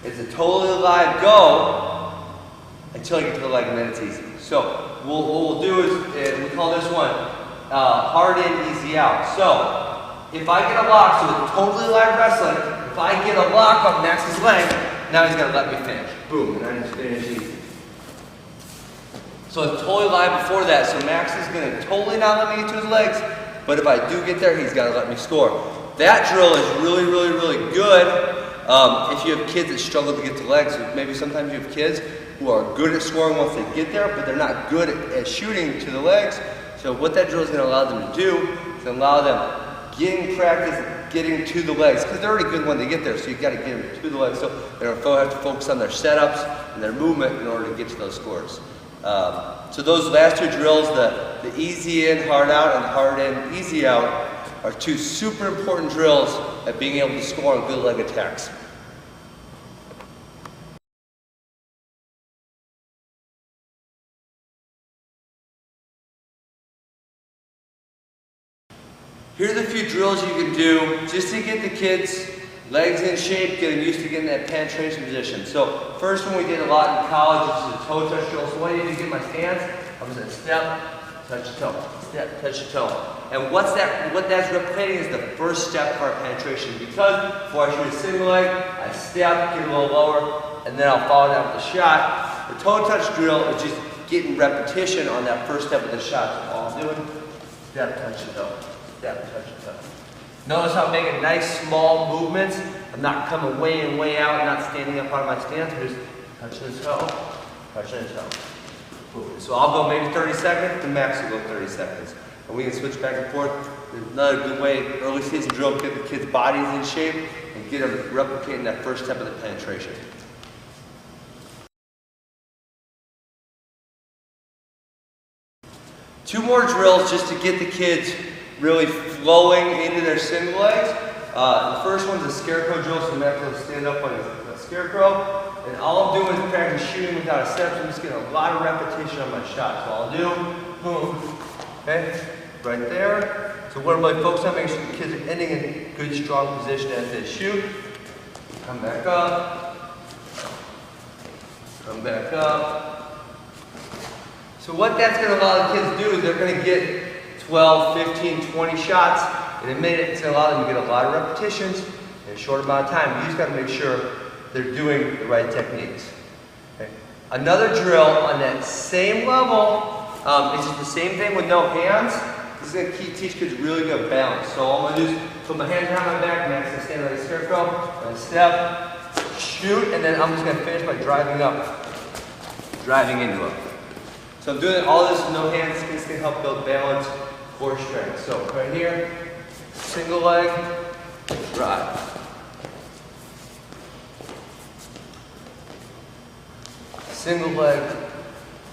it's a totally live go until you get to the leg, and then it's easy. So what we'll do is, we call this one hard in, easy out. So if I get a lock, so it's totally live wrestling, if I get a lock on Max's leg, now he's going to let me finish. Boom, and I just finish easy. So it's totally live before that, so Max is going to totally not let me get to his legs, but if I do get there, he's got to let me score. That drill is really, really, really good if you have kids that struggle to get to legs. Maybe sometimes you have kids who are good at scoring once they get there, but they're not good at shooting to the legs. So what that drill is going to allow them to do is allow them getting practice getting to the legs, because they're already good when they get there, so you've got to get them to the legs. So they don't have to focus on their setups and their movement in order to get to those scores. So those last two drills, the easy in, hard out, and hard in, easy out, are two super important drills at being able to score on good leg attacks. Here's a few drills you can do just to get the kids' legs in shape, getting used to getting that penetration position. So first one we did a lot in college, which is a toe touch drill. So what I need to get my stance, I'm just gonna step, touch the toe, step, touch the toe. And what that's replicating is the first step of our penetration, because before I shoot a single leg, I step, get a little lower, and then I'll follow that with a shot. The toe touch drill is just getting repetition on that first step of the shot. So all I'm doing, step, touch the toe. Step, touch the toe. Notice how I'm making nice small movements. I'm not coming way in, way out, not standing up out of my stance. I'm just touching the toe, touching the toe. So I'll go maybe 30 seconds, the Max will go 30 seconds. And we can switch back and forth. Another good way, early season drill, get the kids' bodies in shape and get them replicating that first step of the penetration. Two more drills just to get the kids really flowing into their single legs. The first one's a scarecrow drill, so Max will stand up on a scarecrow. And all I'm doing is practice shooting without a step, so I'm just getting a lot of repetition on my shot. So I'll do, boom, okay, right there. So what I'm really focused on, making sure the kids are ending in a good, strong position as they shoot. Come back up, come back up. So what that's going to allow the kids to do is they're going to get 12, 15, 20 shots in a minute. It's going to allow them to get a lot of repetitions in a short amount of time. You just got to make sure they're doing the right techniques. Okay. Another drill on that same level, it's just the same thing with no hands. This is going to teach kids really good balance. So all I'm going to do is put my hands behind my back, Max going to stand like a scarecrow, and step, shoot, and then I'm just going to finish by driving up, driving into it. So I'm doing all this with no hands. It's going to help build balance, core strength. So right here, single leg, drive. Single leg,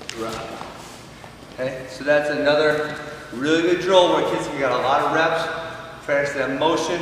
drive. Okay, so that's another really good drill where kids can get a lot of reps, practice that motion.